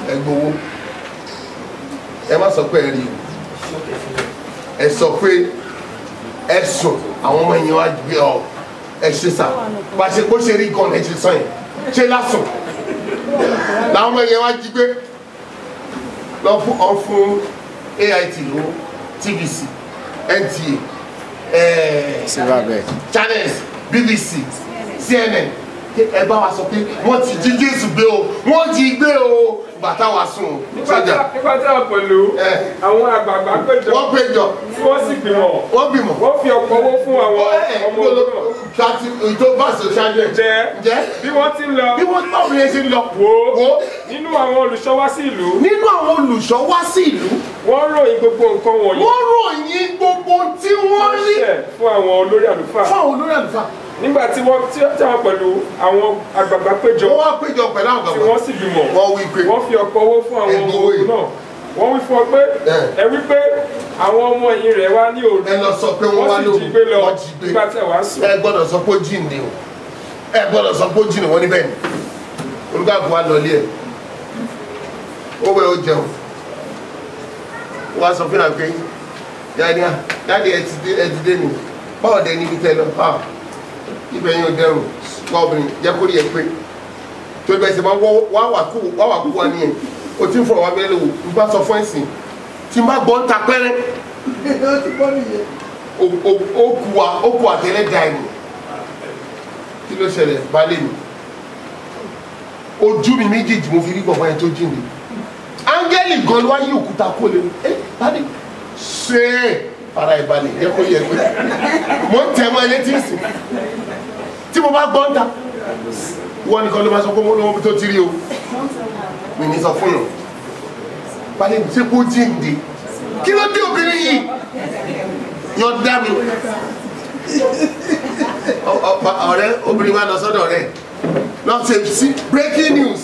ẹ gbowó ẹ má sọ pé ẹ rí o ẹ sọ pé ẹ sùn àwọn ọmọ yẹn wá gbé ọ ẹ ṣe sà pàṣẹ bó ṣe rí gan ẹ ṣe sàn yẹn ṣe lásùn làwọn ọmọ yẹn wá jí gbé lọ fún AIT ló TVC NTA Channels BBC CNN ẹ bá wa sọ pé wọ́n ti jí Jésù gbé o wọ́n jí gbé o bàtà wa sùn. nígbà tí a pẹ̀lú àwọn àgbààgbà péjọ wọ́n péjọ wọ́n sì gbìmọ̀ wọ́n fi ọ̀pọ̀ owó fún àwọn ọmọ olóògùn ìjọba ṣoṣáájú jẹ́ bí wọ́n ti ń lọ bí wọ́n bá òun yẹn ṣe ń lọ wò nínú àwọn olùṣọ́ wá sí ìlú wọ́n ròyìn gbogbo nǹkan wọ̀nyí wọ́n ròyìn gbogbo tí wọ́n rí fún àwọn olórí àlùfáà nígbà tí wọ́n pẹ̀lú àwọn àgbààgbà péjọ wọ́n wá péjọ pẹ̀lú àwọn tí wọ́n sì gbìmọ̀ wọ́n fi ọ̀pọ̀ owó fún àwọn ọmọ ogun náà wọ́n wí fún ọ pé ẹ wí pé àwọn ọmọ yìí rẹ̀ wá ní òru ẹ lọ sọ pé wọ́n wá lóru wọ́n sì jí gbé lọ nígbà tí ẹ wá sùn. ẹ gbọ́dọ̀ sọ pé ó jíǹde o ẹ gbọ́dọ̀ sọ pé ó jíǹde wọ́n níbẹ̀ ni olùkàkùn wa lọlé ẹ ó wẹ̀ ó jẹun wọ́n á sọ fún àgbẹ̀ yìí dáadé ẹ ti dé ni báwo dé níbi tẹ lọ ibẹ̀ yín ò dẹrùn wá obìnrin jẹ́ kórìí ẹ pé tó bẹ́ẹ̀ sẹ́ máa wá wà kú wá nìyẹn o ti ń fọ̀rọ̀ wá bẹ́ẹ̀ lówó n bá sọ fún ẹ̀sìn tí n bá gbọ́ ń ta pẹ́rẹ́ ó kú àtẹlẹ́ da ẹ̀yìn kí ló ṣẹlẹ̀ balẹ̀ mi ojú mi méjèèjì mo fi rí gbọ̀ngàn yẹn tó jí mi áńgẹ́lì gan ló wá yí òkúta kó lé mi báyìí ṣe é fara ìbalẹ̀ yẹ kó yẹ pé mo ń tẹ̀ mọ́ ẹni tí ń sìn tí mo bá gbọ́ ń ta wọ́n nìkan ló máa sọ pé mo lọ́wọ́ tó ti rí o mi ní sọ fún yàn balẹ̀ ṣé kó jíǹde kí ló dé obìnrin yìí yọ dá mi ọ̀rẹ́ obìnrin wa lọ sọ́dọ̀ rẹ̀ lọ ṣe sí breaking news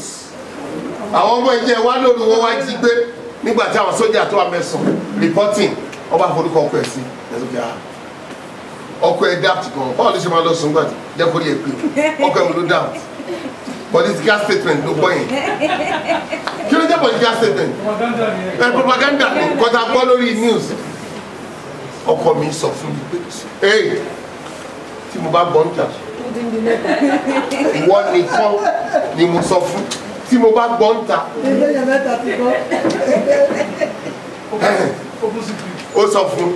àwọn ọmọ ẹ̀jẹ̀ wa lóru wọn wá jí gbé nígbà tí àwọn sójà tó wà mẹ́sàn reporting ọba forúkọ ọkọ ẹ̀ sí ọkọ ẹ̀ dapt gan báwo ló ṣe máa lọ sùn gbà jẹ́ kó rí ẹ pé ọkọ ẹ̀ wò ló dapt political statement ló gbọ́ yẹn kí ló jẹ́ political statement propaganda kọta gbọ́ lórí news ọkọ mi sọ fún mi pé tí mo bá gbọ́ ń jà ìwọ nìkan ni mo sọ fún tí mo bá gbọ́ ń ta ó sọ fún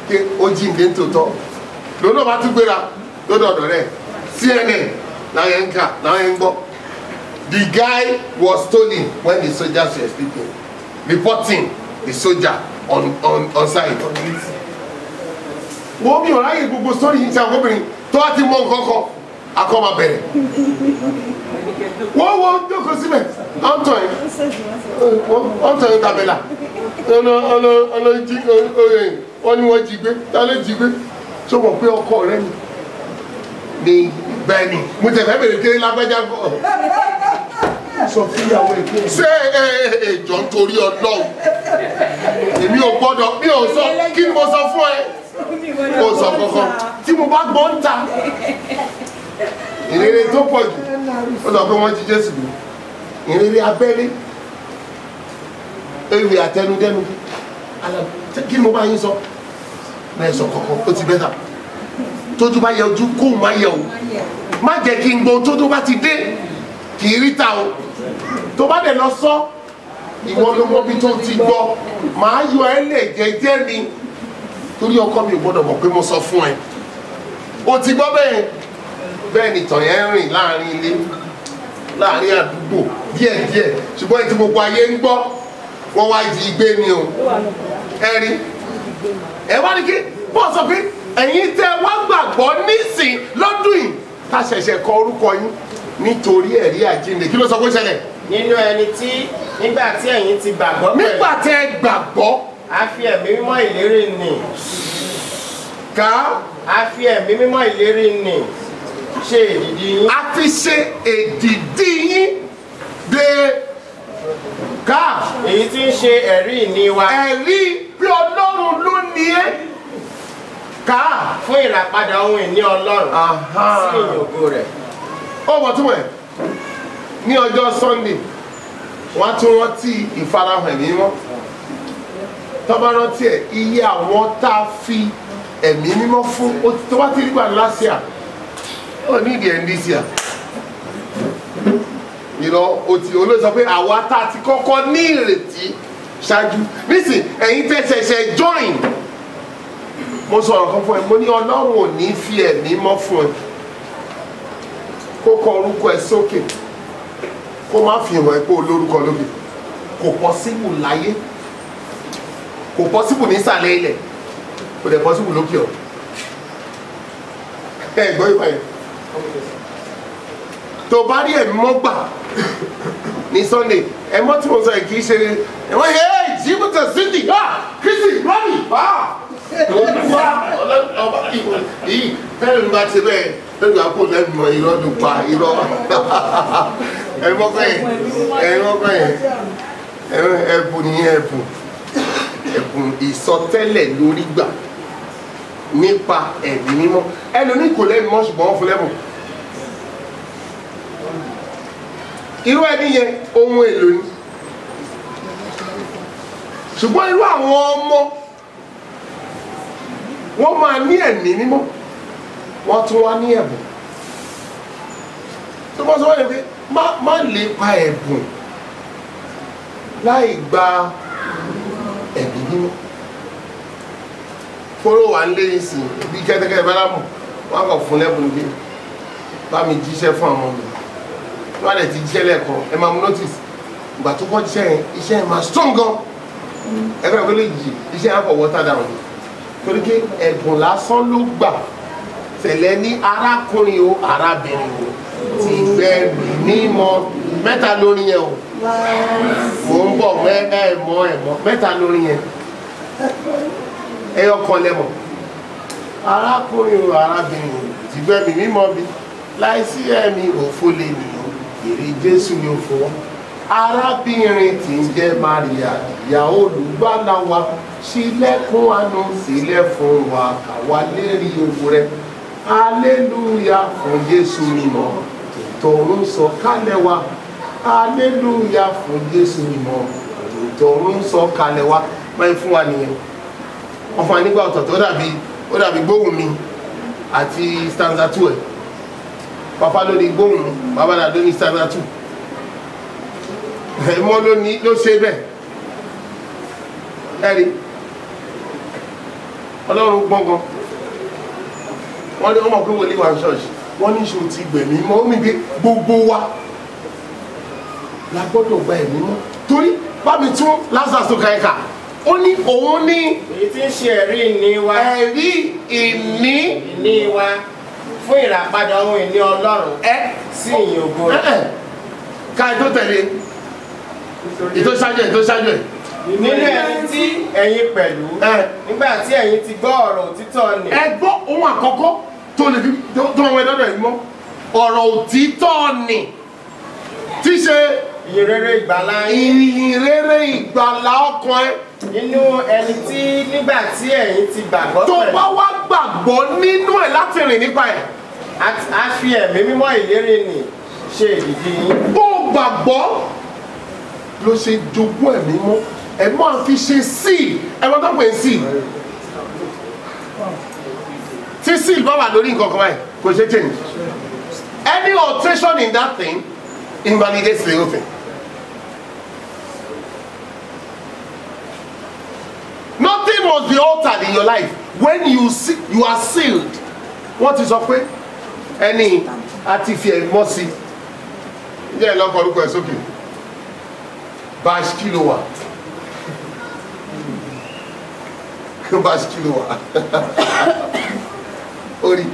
pé ó jíǹde ń tòótọ́ lónà bá tún gbéra lọ́dọ̀ ọ̀dọ̀ rẹ̀ CNN láwọn yẹn ń kà láwọn yẹn ń gbọ́. The guy was stolen when the soldiers were sleeping, reporting the soldier on site. Wọ́n bí ọ̀rá yìí gbogbo sórí yìí ti àwọn obìnrin tó wá ti mọ nǹkan kan akọ́ máa bẹ̀rẹ̀. Wọ́n jókòó síbẹ̀ ọ̀ntọ̀ yìí tàbẹ̀là wọ́n ní wọ́n jí gbé ta ló jí gbé tó mọ̀ pé ọkọ rẹ̀ ni bẹ́ẹ̀ ni mo tẹ̀ fẹ́ bèrè kéré lágbájá kọ́ sọ fún ìyàwó èké ṣé èjọ nítorí Ọlọ́run èmi ò gbọ́dọ̀ mi ò sọ kí ni mo sọ fún ẹ mo sọ kankan tí mo bá gbọ́ ń ta ìrere tó pọ̀ jù ó sọ pé wọ́n jí Jésù bí ìrere abẹ́lé ewì àtẹnudẹ́nu kí ni mo bá yín sọ náà sọ kankan ó ti bẹ́tà tójú bá yẹ ojú kóun má yẹ o má jẹ́ kí n gbọ́ tójú bá ti dé kì í rí ta o tó bá dẹ̀ lọ sọ ìwọ ló mọ bí tó ti gbọ́ màá yọ ẹ lè jẹ́jẹ́ mi torí ọkọ mi ò gbọ́dọ̀ mọ̀ pé mo sọ fún ẹ o ti gbọ́ bẹ́ẹ̀ ni tàn yẹn rìn láàrin ilé láàrin àdúgbò díẹ̀díẹ̀ ṣùgbọ́n ètò gbogbo ayé ń gbọ́ wọ́n wá jí gbé ni o ẹ rí ẹ wá ní kí bọ́ọ̀ sọ pé ẹ̀yin tẹ́ wá gbàgbọ́ nísìn lọ́dún yìí ká ṣẹ̀ṣẹ̀ kọ orúkọ yín nítorí ẹ̀rí àjíǹde kí ló sọ pé ṣẹlẹ̀. nínú ẹni tí nígbà tí ẹ̀yin ti gbàgbọ́ pẹ̀lú. nígbà tẹ́ gbàgbọ́. a fi ẹ̀mí mímọ́ ìlérí nì. ká. a fi ẹ̀mí mímọ́ ìlérí nì ṣe èdìdì yín. a fi ṣe èdìdì yín de ká. èyí tí ń ṣe ẹ̀rí ìní wa. ẹ̀rí bí Ọlọ́run ló ní ẹ́ ká fún ìràpadà ohun ìní Ọlọ́run sí ìyìn ògo rẹ̀. ó wọ́n túmọ̀ ẹ̀ ní ọjọ́ Sunday wọ́n á tún rántí ìfarahàn ẹ̀mí mímọ́. Tó bá rántí ẹ̀, iye àwọn tá a fi ẹ̀mí mímọ́ fún, tó bá ti rí gbà last year, ó ní ìdí ẹ̀ ń dí sí à. Olóòtú sọ pé àwa tá a ti kọ́kọ́ ní ìrètí ṣáájú. Nísìn, ẹ̀yin tẹ́ ṣẹ̀ṣẹ̀ join. Mo sọ̀rọ̀ kan fún ẹ, mo ní Ọlọ́run ò ní fi ẹ̀mí mọ́ fún ẹ. Kó kọ orúkọ ẹ sókè. Kó má fi hàn ẹ pé olórúkọ lókè. Kò possible láyé. Kò possible nísàlẹ̀ ilẹ̀. Kò dẹ̀ possible lókè ọ̀. Ẹ gbọ́ ìgbà yẹn. Tó bá rí ẹ̀mí mọ́ gbà ní Sunday, ẹ̀mọ́ tí mo sọ yìí kì í ṣe ẹ̀wọ̀n yẹn Jìbìtì Cindy Kristi Rọ́bì yìí tẹ́lẹ̀ nígbà tí bẹ́ẹ̀ lẹ́nu àpò lẹ́nu mọ̀ irọ́ ló pa irọ́ ẹ̀mọ́kọ́ yẹn ẹ̀bùn nìyẹn ẹ̀bùn ìsọtẹ́lẹ̀ lórí gbà nípa ẹ̀mí mímọ́. Ẹlòmíì kò lẹ́nu mọ́ ṣùgbọ́n wọ́n fún lẹ́bùn. Irú ẹni yẹn ohun èlò ni, ṣùgbọ́n irú àwọn ọmọ wọ́n máa ní ẹ̀mí mímọ́, wọ́n tún wá ní ẹ̀bùn. Tó bá sọ wọ́n yẹn pé má lè pa ẹ̀bùn láì gba ẹ̀mí mímọ́. Fóró wà ń lé ìsìn bí kẹ́tẹ́kẹ́ bá lámù, wọ́n á kàn fún lẹ́bùn gbé bá mi jíṣẹ́ fún àwọn ọmọ mi. Wọ́n á lè ti jíṣẹ́ lẹ́ẹ̀kan, ẹ máa mú notice ìgbà tó kọ́ jíṣẹ́ yẹn, iṣẹ́ yẹn máa strong gan. Ẹgbẹ́ ìwé lè jì iṣẹ́ yẹn á kọ̀ water down torí pé ẹ̀bùn lásán ló gbà tẹ̀lé ní arákùnrin o arábìnrin o ti gbẹ mímọ́ mẹ́ta lórí yẹn o. Mò ń bọ̀ ẹ̀mọ́ mẹ́ta lórí yẹn ẹyọ kan lẹ́mọ̀. Arákùnrin o arábìnrin o ti gbẹ mímọ́ bí láìsí ẹ̀mí òfo lè nìyàn èrè Jésù ni ó fọwọ́. Arábìnrin tí ń jẹ́ Maria ìyá olùgbàlà wa ṣílẹ̀kùn àánú sílẹ̀ fún wa káwa lérí ògo rẹ̀. Aleluya fún Jésù mímọ́ tòun sọ̀kalẹ̀ wa. Aleluya fún Jésù mímọ́ tòun sọ̀kalẹ̀ wa. Báyìí fún wa nìyẹn. Wọ́n fún wa nígbà ọ̀tọ̀ọ̀tọ̀ ó dàbí gbóhùn mi àti stanza 2 ẹ̀. Papa ló ní gbóhùn mi, bàbá náà ló ní stanza 2. Ẹ̀mọ́ ló ṣe bẹ́ẹ̀. Ẹ̀rí Ọlọ́run gbọ́ngàn. Wọ́n ní ọmọ pé wọlé wa ṣọ́ọ̀ṣì. Wọ́n ní ṣe ti gbẹ̀mí mọ́. Ó mi gbé gbogbo wa la gbọ́dọ̀ gba ẹ̀mí mọ́. Torí bá mi tún Lazarus tó ka ẹ̀ka. Ó ní òun ní. Èyí tí ń ṣe ẹ̀rí ìní wa. Ẹ̀rí ìní wa fún ìràpadà ohun ìní Ọlọ́run sí ìyìn ògo rẹ̀. Ká ẹ tó tẹ̀lé ètò ṣáájú ẹ̀. Nínú ẹni tí ẹ̀yin pẹ̀lú nígbà tí ẹ̀yin ti gbọ́ ọ̀rọ̀ òtítọ́ ni. Ẹ gbọ́ ohun àkọ́kọ́ tó lè fi tó ọmọ ẹ̀dọ́dọ̀ yìí mọ́ ọ̀rọ̀ òtítọ́ ni tí ṣe ìyìnrere ìgbàlà ọkàn ẹ. Nínú ẹni tí nígbà tí ẹ̀yin ti gbàgbọ́ tó bá wá gbàgbọ́ nínú ẹ̀ láti rìn nípa ẹ̀. A fi ẹ̀mí mímọ́ ìlérí nì ṣe ìdìdí yín. Bó gbàgbọ́ ló ṣe jogún ẹ̀mí mọ́ ẹ máa fi ṣe síìl ẹ̀wọ́n tó pè é síìl. Tí síìl bá wà lórí nǹkan kan báyìí kò ṣe change. Any alteration in that thing invalidates the whole thing. Nothing must be altered in your life when you are sealed. Wọ́n ti sọ pé ẹni àti fi ẹ̀mí mọ́ sí jẹ́ ìlọ́kọ̀ orúkọ ẹ̀ sókè. Bash kilowatt. Bash kilowatt. Orí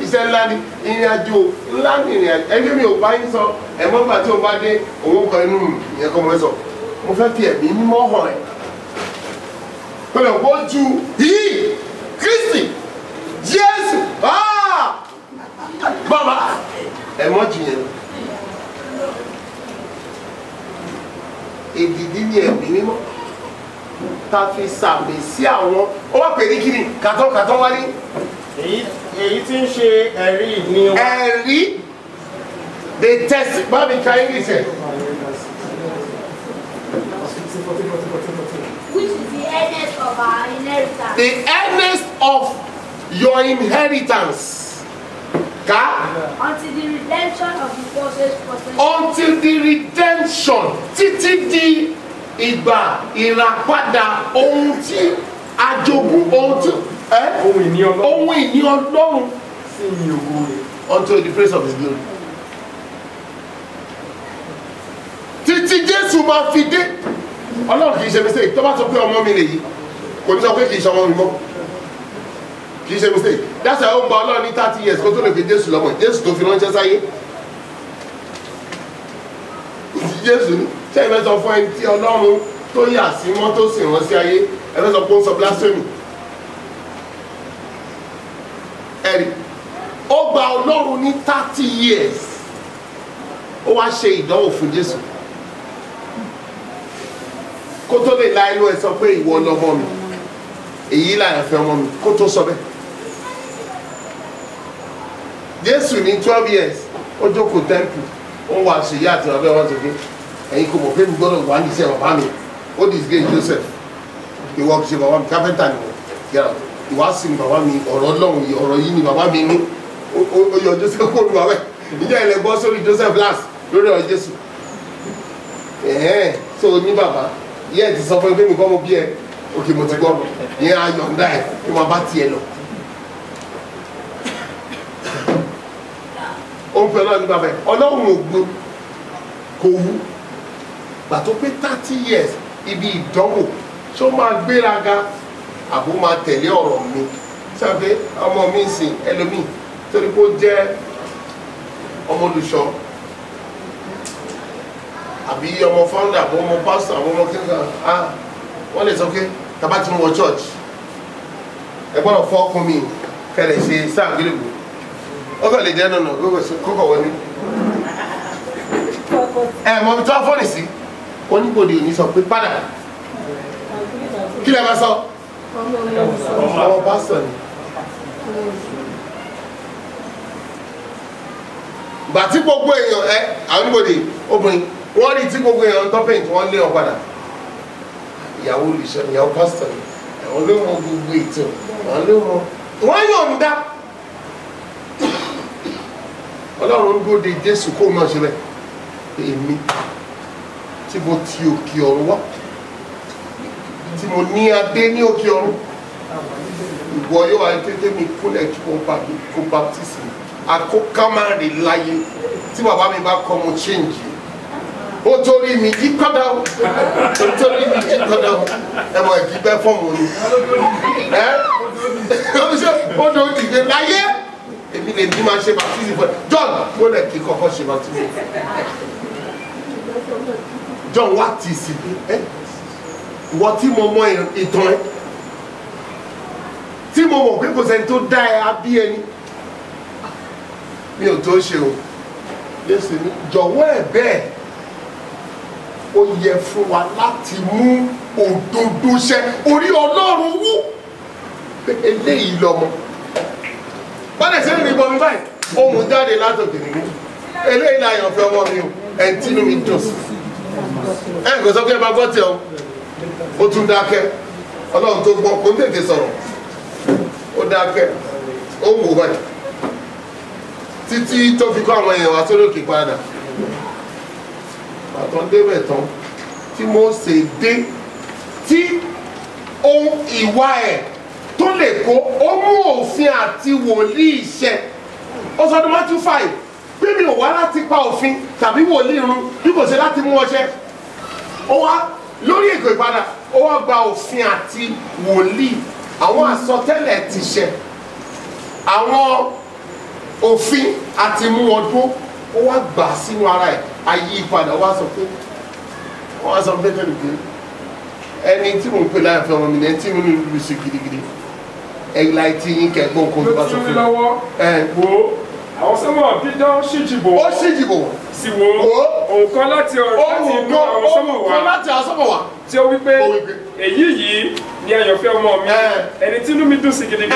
iṣẹ́ ńlá ni ìrìn àjò ńlá ni ìrìn àjò ẹgbẹ́ mi ò bá yín sọ ẹ̀mọ́ gbà tí o bá dé owó kan inú ìyẹn kọ́ mọ́ sọ mo fẹ́ fi ẹ̀mí mímọ́ hàn ẹ̀ pẹ̀lú ọ̀pọ̀ ju yìí Kristi Jésù bàbá ẹ̀mọ́ jù yẹn. Èdìdí ni ẹ̀mí mímọ́ ta fi sàmì sí àwọn ó wá pè ní kíni kàtọ́ wá ní. Èyí tí ń ṣe ẹ̀rí ìní wa. Ẹ̀rí the test bábí ka English ẹ̀ the earnest of your inheritance. Until the redemption of the forces possessed. Until the redemption. Títí di ìgbà ìràpadà ohun tí àjogún ohun tí ohun ìní Ọlọ́run sí ìyìn ògo rẹ̀. Until the praise of his glory. Títí Jésù máa fi dé. Ọlọ́run kì í ṣe mistake. Tó bá sọ pé ọmọ mi lèyí, kò ní sọ pé kì í ṣe ọmọ mi mọ́. Kì í ṣe mistake. That's why ó gba Ọlọ́run ní 30 years kó tó lè fi Jésù lọ́mọ. Jésù tó fi ránṣẹ́ sáyé. Jésù ní ṣé ẹ fẹ́ sọ fún ẹni tí Ọlọ́run tó yà sí mọ́ tó sì rán sí ayé, ẹ fẹ́ sọ pé ó ń sọ blasphemy. Ẹ̀rí ó gba Ọlọ́run ní 30 years. Ó wá ṣe ìdánwò fún Jésù. Kó tó lè la inú ẹ sọ pé ìwọ lọmọ mi, èyí láyà fẹ́ ọmọ mi, kó tó sọ bẹ́ẹ̀. Jésù ní 12 years ó jókòó temple, ó wà ṣèyí àti bàbá wọn sókè. Ẹ̀yin kò mọ̀ pé mi gbọ́dọ̀ wà ní iṣẹ́ bàbá mi. Ó disgrace Joseph. Ìwọ kì í ṣe bàbá mi, kápẹ́ntà ni wọ́n. Gẹ́rà ìwásí ni bàbá mi, ọ̀rọ̀ Ọlọ́run yìí, ọ̀rọ̀ yìí ni bàbá mi ní. Ó yọ Joseph kó lu bàbá ẹ̀. Ìjẹ́ ilẹ̀ gbọ́ sórí Joseph last lórí ọ̀rọ̀ Jésù. So ní bàbá yẹ́ ti sọ fún mi kọ́ mo bí ẹ òkè mo ti gbọ́ yẹn ayọ̀ǹda ẹ̀ kí wọ́n bá tiẹ̀ lọ. Ó ń fẹ́ náà ní bàbá ẹ̀ Ọlọ́run ògbó kò wú gbà tó pé 30 years ibi ìdánwò ṣó máa gbéraga àbó máa tẹ̀lé ọ̀rọ̀ mi sábẹ́ ọmọ mi ń sìn ẹlòmíì torí pé ó jẹ́ ọmọ olùṣọ́ àbí ọmọ founder àbí ọmọ pastor àbí ọmọ kíkà wọ́n lè sọ pé tàbá ti mú wọ church ẹ gbọ́dọ̀ fọ́ ọkùn mi kẹlẹ̀ ṣe sáà gbélébù ó kàn lè jẹ́ nànà kókò wọlé mọ̀ mi tó wá fọ́nì sí oníbòdì òní sọ pé padà kí lè máa sọ ọmọ pastor ni bàtí gbogbo èèyàn àwọn oníbòdì obìnrin wọ́n rí tí gbogbo èèyàn tó pẹ̀yìn tí wọ́n lé wọn padà ìyàwó olùṣọ́ ìyàwó pásítọ̀ ni àwọn ló mọ gbogbo ètò àwọn ló mọ wọ́n yọ̀ǹda Ọlọ́run ń gbóde Jésù kó náà ṣe bẹ́ẹ̀ èmi tí mo ti òkè ọ̀run wá tí mo ní adé ní òkè ọ̀run ìwọ yóò wá kékeré mi kúnlẹ̀ kí kó baptisi àkókò máa rìn láyé tí bàbá mi bá kọ́ mo change ó torí mi yí padà ó torí mi yí padà ó ẹ mọ ìdí bẹ́ẹ̀ fọ́ọ̀mù ni ó dò dìde láyé èmi lè ní máa ṣe baptisi fún ẹ John ó lè kí kọ́kọ́ ṣe baptisi John wá tì sí ìwọ tí mo mọ ìtàn ẹ tí mo mọ̀ pé kò sẹ́ni tó dá ẹ abí ẹni mi ò tó ṣe o Jésù ní jọ̀wọ́ ẹ̀ bẹ́ẹ̀ ó yẹ fún wa láti mú òdodo ṣẹ orí Ọlọ́run wú pé eléyìí lọ́mọ bọ́dẹ̀ sí ní ìbọn mi báyìí ohun jáde látòkè nínú eléyìí la yàn fẹ́ ọmọ mi o ẹ̀ ń tínú mi dùn sí ẹ̀ kò sọ pé ẹ bá gbọ́ tẹ o ó tún dákẹ́ Ọlọ́run tó gbọ́ kó ń tètè sọ̀rọ̀ ó dákẹ́ ó ń wò báyìí títí tó fi kọ́ àwọn èèyàn wá sórí òkè padà àtọ́ débẹ̀ tán tí Mósè dé tí ohun ìwà ẹ̀ tó lè kó ó mú òfin àti wòlíì ṣẹ ó sọ ní Matthew 5 pé mi ò wá láti pa òfin tàbí wòlíì run bí kò ṣe láti mú ọṣẹ ó wá lórí ètò ìpadà ó wá gba òfin àti wòlíì àwọn àsọtẹ́lẹ̀ ti ṣẹ àwọn òfin àti mú ọdún ó wá gbà sínú ara ẹ̀ ayé ìpadà wá sọ pé wọ́n wá sọ pé tẹ́lẹ̀ pé ẹni tí mò ń pè láyà fẹ́ ọmọ mi ní ẹni tí mo ní lùlù sí gidigidi ẹ̀yìn láì tí yín kẹ́gbọ́n kó ló bá sọ fún mi. lọ́wọ́ wo àwọn sọ́mọ̀ dídán ṣíjìbò ó ṣíjìbò sì wo òǹkan láti inú àwọn sọ́mọ̀ wá tí ó wípé èyí yìí ni àyànfẹ́ ọmọ mi ẹni tí inú mi dùn sí gidigidi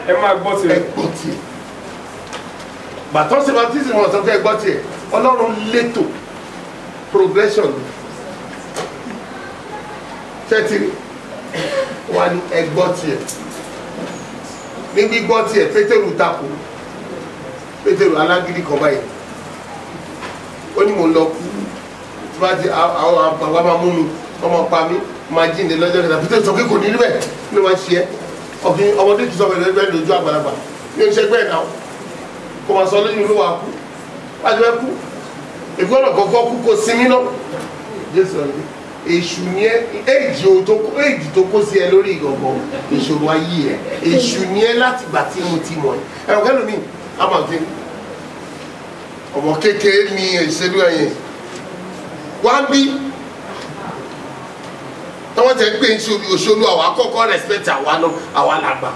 ẹ máa gbọ́ tirẹ̀. Bàtọ́ sí baptism wọn sọ pé ẹgbọ́ tiẹ̀ Ọlọ́run létò progression tẹ́tìrì wà ní ẹgbọ́ tiẹ̀ ní gbígbọ́ tiẹ̀ Pétérù takò Pétérù alágídí kan báyìí ó ní mo lọ kú tí bá ti àwọn bàbá máa mú mi wọ́n máa pa mí máa jíǹde lọ́jọ́ kẹta Pétérù sọ pé kò ní rí bẹ́ẹ̀ kí ló máa ṣe ẹ́ ọmọdé kìí sọ pé bẹ́ẹ̀ lójú àgbàlagbà ní oṣù ẹgbẹ́ náà kò máa sọ lóyún ló wà kú wájú ẹ kú ìgbọ́dọ̀ kọ́kọ́ kú kó sinmi náà Jésù ọ̀rẹ́ èṣù ni ẹ èjì tó kó sí ẹ lórí ìgbọ̀ngàn ìṣòro ayé ẹ èṣù ni ẹ láti gbà tí mo ti mọ̀ ẹ ọ̀gá lómi amọ̀kẹ́ ọmọ kékeré ni ìṣèlú ẹ̀yẹ wá ń bí tọ́wọ́ tẹ̀ ń pè òṣèlú àwọn akọ́kọ́ respect àwa làgbà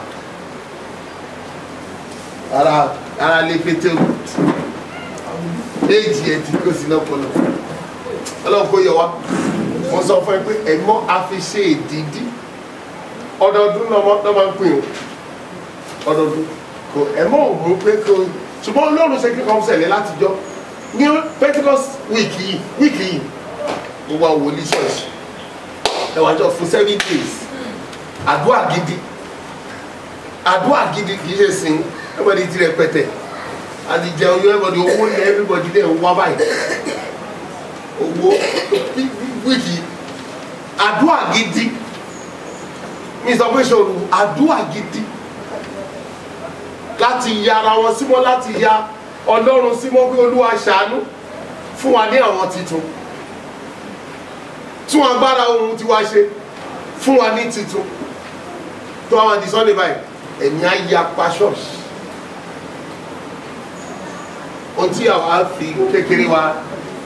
ara lè Pétérù èjì ẹ ti kó sí lọ́pọ̀lọ́ ọlọ́run kó yọ wá mo sọ fún ẹ pé ẹ̀mọ́ àfiṣe ìdídí ọdọọdún náà máa ń pè ó ọdọọdún kò ẹ̀mọ́ òun pé kò ṣùgbọ́n Ọlọ́run ṣe kíkan ṣẹlẹ̀ látijọ́ ní Pentecost wíìkì yìí mo wá wòlíì ṣọ́ọ̀ṣì ẹ̀wájọ́ fún 7 days àdúrà gidi kì í ṣe sìn everybody ti rẹpẹtẹ àti jẹun yọ everybody owó ní everybody dẹ̀ ń wá báyìí owó wíìkì àdúrà gidi mi sọ pé ṣòro àdúrà gidi láti ya ara wọn símọ́ láti ya Ọlọ́run símọ́ pé Olúwa ṣàánú fún wa ní àwọn titun tún agbára ohun tí wá ṣe fún wa ní titun tó àwọn àdìsọ́ lè báyìí ẹ̀mí á ya pa ṣọ́ọ̀ṣì ohun tí àwa fi kékeré wa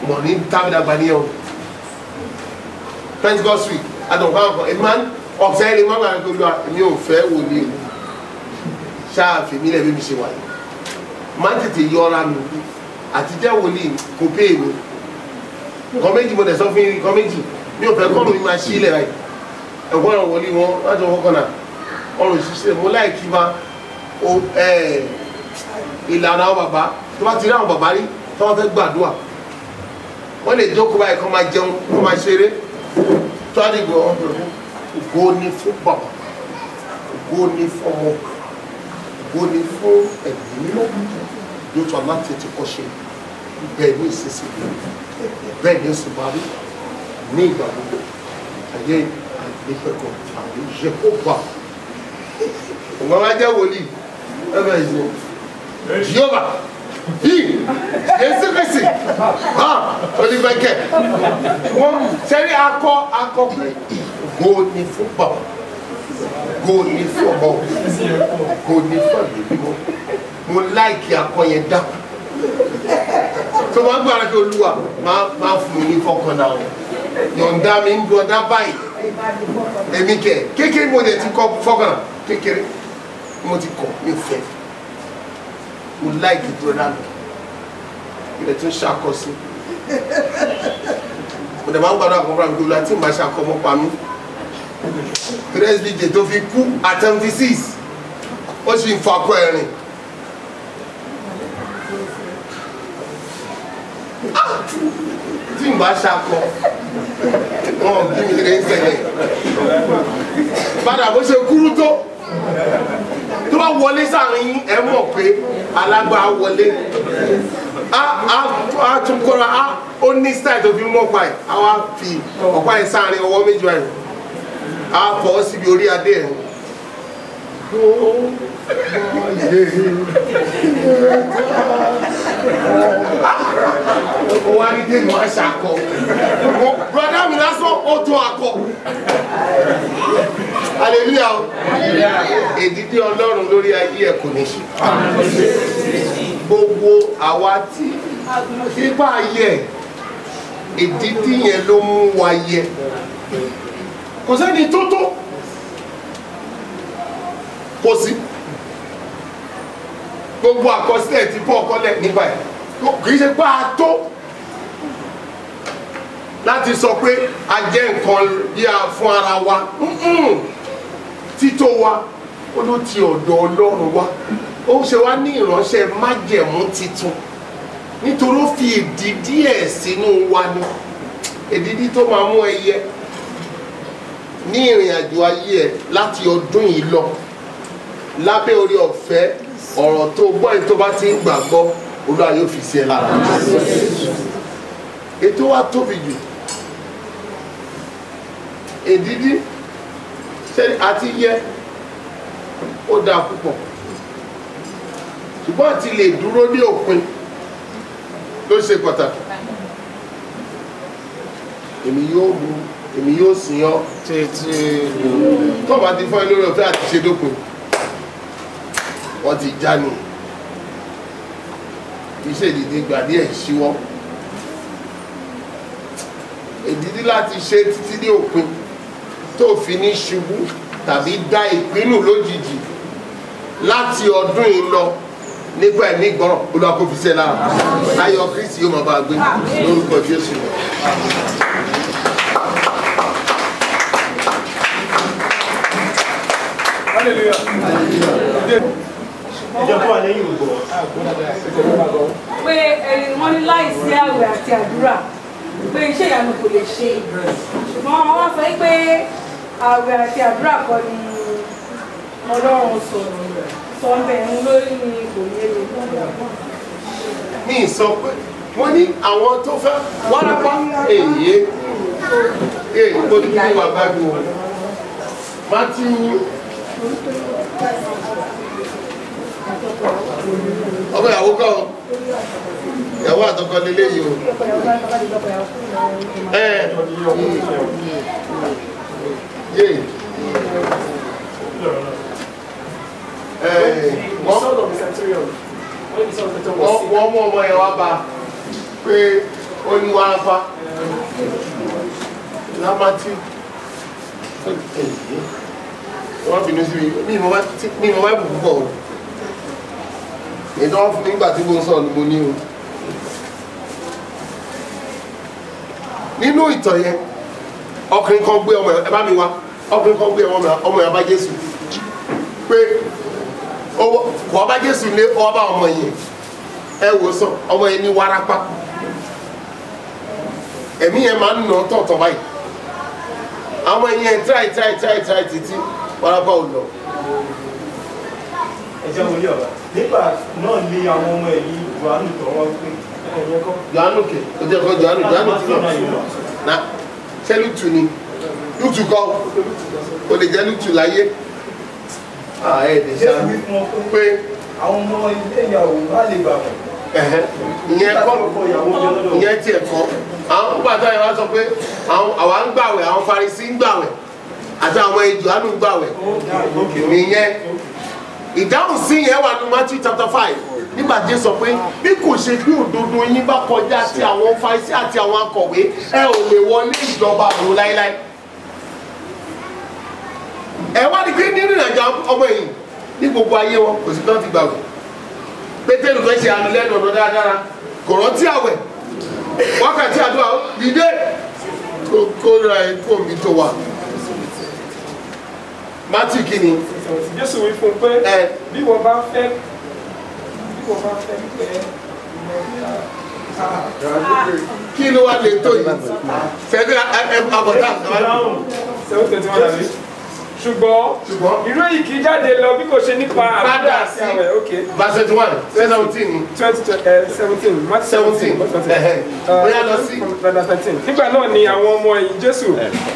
mọ̀ ní tábìdàgbà ní ọ̀hún Pentecost week adọ̀nkan ọkọ̀ ẹ̀mí máa ń ọ̀sẹ̀ ẹni máa ń gbà pé Olúwa èmi ò fẹ́ wòlíì ṣáà fèmí lẹ̀ bí mi ṣe wà yìí máa ń tètè yọra mi àtijọ́ wòlíì kò pé èmi nǹkan méjì mo dẹ̀ sọ fún yín nǹkan méjì mi ò fẹ́ kọ́run mi máa ṣí ilẹ̀ báyìí ẹ̀kọ́ ọ̀rọ̀ wòlíì wọn láti ọkọ̀ kan náà ọ̀rọ̀ ìṣiṣẹ́ mo láì kí wa ìlànà àwọn bàbá tó bá ti rí àwọn bàbá rí tó wọ́n fẹ́ gbàdúrà wọ́n lè jókòó báyìí kó máa jẹun kó máa ṣeré tó á dìgbò ògo ni fún bàbá ògo ni fún ọmọ ògo ni fún ẹ̀mí mímọ́ yóò tó aláǹtẹ̀ tí kò ṣe bẹ́ẹ̀ ní ìsinsìnyí bẹ́ẹ̀ ní oṣù parí ní ìgbà gbogbo ayé ìpẹ̀kọ̀ àwọn ìṣẹ́kọ̀ọ́gbà ọ̀gbọ́n wa jẹ́ wòlíì ẹ̀fẹ̀ ìṣẹ́ Jehova yìí Jésù Kristi olùgbẹ́kẹ̀ wọ́n sẹ́rí akọ pé ògo ni fún bàbá ògo ni fún ọmọ ògo ni fún ẹ̀mí mímọ́ mo láìkí akọ yẹn dákú tó máa ń gbára kí Olúwa máa fún mi fọkàn náà yọ̀ǹda mi ń gbọ́dá báyìí èmi kẹ̀ kékeré mo lè ti kọ́ fọkàn kékeré mo ti kọ̀ mi fẹ́ mo láìkí broda mi ilẹ̀ tó ń ṣàkọsí mo dẹ̀ máa ń gbádùn àkọ́kọ́ àmì Olúwa tí n bá ṣàkọ́ mọ́ pa mí presbj tó fi kú at 76 ó sì ń fakọ ẹ̀rìn tí n bá ṣakọ wọn bí mi lè ń ṣẹlẹ̀ padà bó ṣe kúrú tó bá wọlé sáàrin yín ẹ mọ̀ pé alágbá wọlé a tún kọ́ra ó ní style tó fi mọ́ pa ẹ̀ a wá fi ọ̀pá ẹ̀ sáàrin ọwọ́ méjì ẹ̀ a fọ́ síbi orí adé ẹ̀ ó wá ní dénú àṣà akọ brọdá mi lásán ó tún akọ hallelujah èdìdí Ọlọ́run lórí ayé ẹ̀ kò ní ṣe gbogbo àwa tí ipa ayé èdìdí yẹn ló mú wa yẹ kò sẹ́ni tó tó kò sí gbogbo àkọsílẹ̀ tí Paul kọ́lẹ̀ nígbà ẹ̀ kì í ṣe pé a tó láti sọ pé a jẹ́ nǹkan bí a fún ara wa tító wa ó ló ti ọ̀dọ̀ Ọlọ́run wá ó ṣe wá ní ìránṣẹ́ májẹ̀mú titun nítorí ó fi èdìdí ẹ̀ sínú wa ni èdìdí tó máa mú ẹyẹ ní ìrìn àjò ayé ẹ̀ láti ọdún yìí lọ lábẹ́ orí ọ̀fẹ́ ọ̀rọ̀ tó gbọ́ èyí tó bá ti ń gbàgbọ́ Olúwa yóò fi sí ẹ lára. Ètò wa tóbi jù èdìdí àti yẹ ó dáa púpọ̀ ṣùgbọ́n àti lè dúró ní òpin ló ṣe pàtàkì. Èmi yóò sìn ọ́ tó bá ti fọ́ ẹ lórí ọ̀fẹ́ àti ṣe dópin wọ́n ti já ni iṣẹ́ ìdìdí gbà díẹ̀ ṣíwọ́ ìdìdí láti ṣe títí ní òpin tó fi ní ṣubú tàbí dá ìpinnu lójijì láti ọdún yìí lọ nípa ẹ̀mí ìgbọ́ràn Olúwa kó fi ṣe lára ayọ̀ Kristi yóò máa bá a gbé lórúkọ Jésù. Pé wọ́n ní láìsí àwẹ̀ àti àdúrà pé iṣẹ́ ìyanu kò lè ṣe ṣùgbọ́n wọ́n sọ pé àwẹ̀ àti àdúrà kọ́ ni Ọlọ́run sọ ń bẹ̀ ń lórí ni kò yé mi. Ní ìsọ pé wọ́n ní àwọn tó fẹ́ wárápá èyí mo ní kí wà bá mi wọ̀ Matthew ọmọ ìyàwó kọ́ ìyàwó àtọkọ nílé yìí o wọ́n mú ọmọ yẹn wá bá pé ó ní wárápá lámátí wọ́n bínú sí mi mọ̀ wá bùkún pọ̀ o ìdánwò fún mi nígbà tí mo ń sọ̀rọ̀ ni mo ní o nínú ìtàn yẹn ọkùnrin kan gbé ọmọ ẹ bá mi wá ọkùnrin kan gbé ọmọ ẹ bá Jésù pé kò bá Jésù lé ọba ọmọ yẹn ẹ wò sàn ọmọ yẹn ní wárápá ẹ̀mí yẹn máa ń nà tọ̀tọ̀ báyìí àwọn yẹn tíráì títí wárápá ò lọ. Ẹ̀jẹ̀ wòlíì ọ̀la nígbà náà lé àwọn ọmọ ẹ̀yìn Jòhánù tó wọ́n pé ẹ̀yìn ẹ̀kọ́. Jòhánù kè ó jẹ́ kọ́ Jòhánù tí náà na ṣé lùtù ni lùtù kọ́ o lè jẹ́ lùtù láyé ẹ̀ẹ́dẹ̀ ṣáà pé àwọn ọmọ ilé ìyàwó á lè gbà wọ́n. ìyẹn kọ́ ìyẹn tiẹ̀ kọ́ àwọn pàtó yẹn wá sọ pé àwa ń gbàwẹ̀ àwọn Farisí ń gbàwẹ̀ àti àwọn Jòhánù ń gbàwẹ̀ nìyẹn ìdáhùn sí yẹn wà ní Matthew chapter 5 nígbà tí sọ pé bí kò ṣe bí òdodo yín bá kọjá sí àwọn Farisí àti àwọn akọ̀wé ẹ ò lè wọlé ìjọba àrùn láíláí. ẹ wá ní pé nínú ìrìnàjò ọmọ yìí ní gbogbo ayé wọn kò sí tán ti gbàgbọ́ Pétérù fẹ́ ṣe àmì lẹ́nu ọ̀nà dáadáa kò rántí àwẹ̀ wákàtí àdúrà dìde kó ra ẹ̀kọ́ mi tó wà. Matthew kini. Jésù wí fún un pé bí wọ́n bá fẹ́ kí ló wá lè tó yìí fẹ́ẹ́ àbọ̀dá ṣùgbọ́n irú èyí kì í jáde lọ bí kò ṣe nípa àbúdá sí àwẹ̀ ok. verse 21 17 bóyá lọ sí. nígbà náà ni àwọn ọmọ ẹ̀yìn Jésù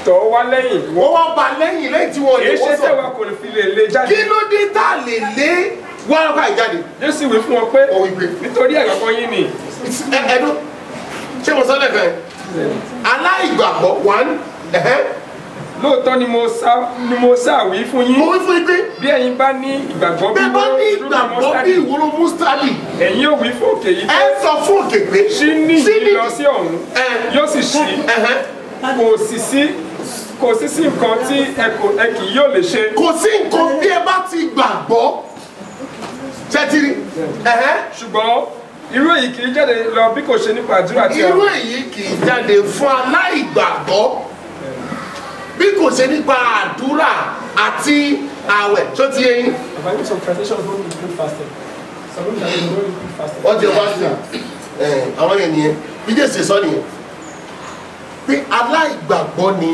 tọ̀ wá lẹ́yìn. wọ́n wá bá lẹ́yìn tí wọ́n lè wọ́n sọ. èyí ṣe tẹ̀wá kò fi lè jáde. kí ló dé tá a lè lé wárápá ìjáde. Jésù wí fún wọn pé nítorí àgbàgbọ́ yín ni. ẹ̀dùn ṣé mo sọ lẹ́fẹ̀ẹ́ aláìgbàgbọ́ one. lóòótọ́ ni mo ṣàwí fún yín. mo wí fún yín pé bí ẹ̀yin bá ní ìgbàgbọ́ bí ìwúrò mustadi. ẹ̀yin ò wí fún òkè yìí. ẹ sọ fún òkè pé. ṣí ní ìlọ sí ọ̀hún yóò sì ṣí. kò sí nǹkan tí ẹ kì yóò lè ṣe. kò sí nǹkan bí ẹ bá ti gbàgbọ́. ṣẹ́tìrì. ṣùgbọ́n irú èyí kì í jáde lọ bí kò ṣe nípa àdúrà tí a. irú èyí kì í jáde fún aláìgbàgbọ́ bí kò ṣe nípa àdúrà àti àwẹ̀ tó ti yẹn. wọ́n ti wá sí àwọn yẹn nìyẹn bí Jésù sọ nìyẹn pé aláìgbàgbọ́ ni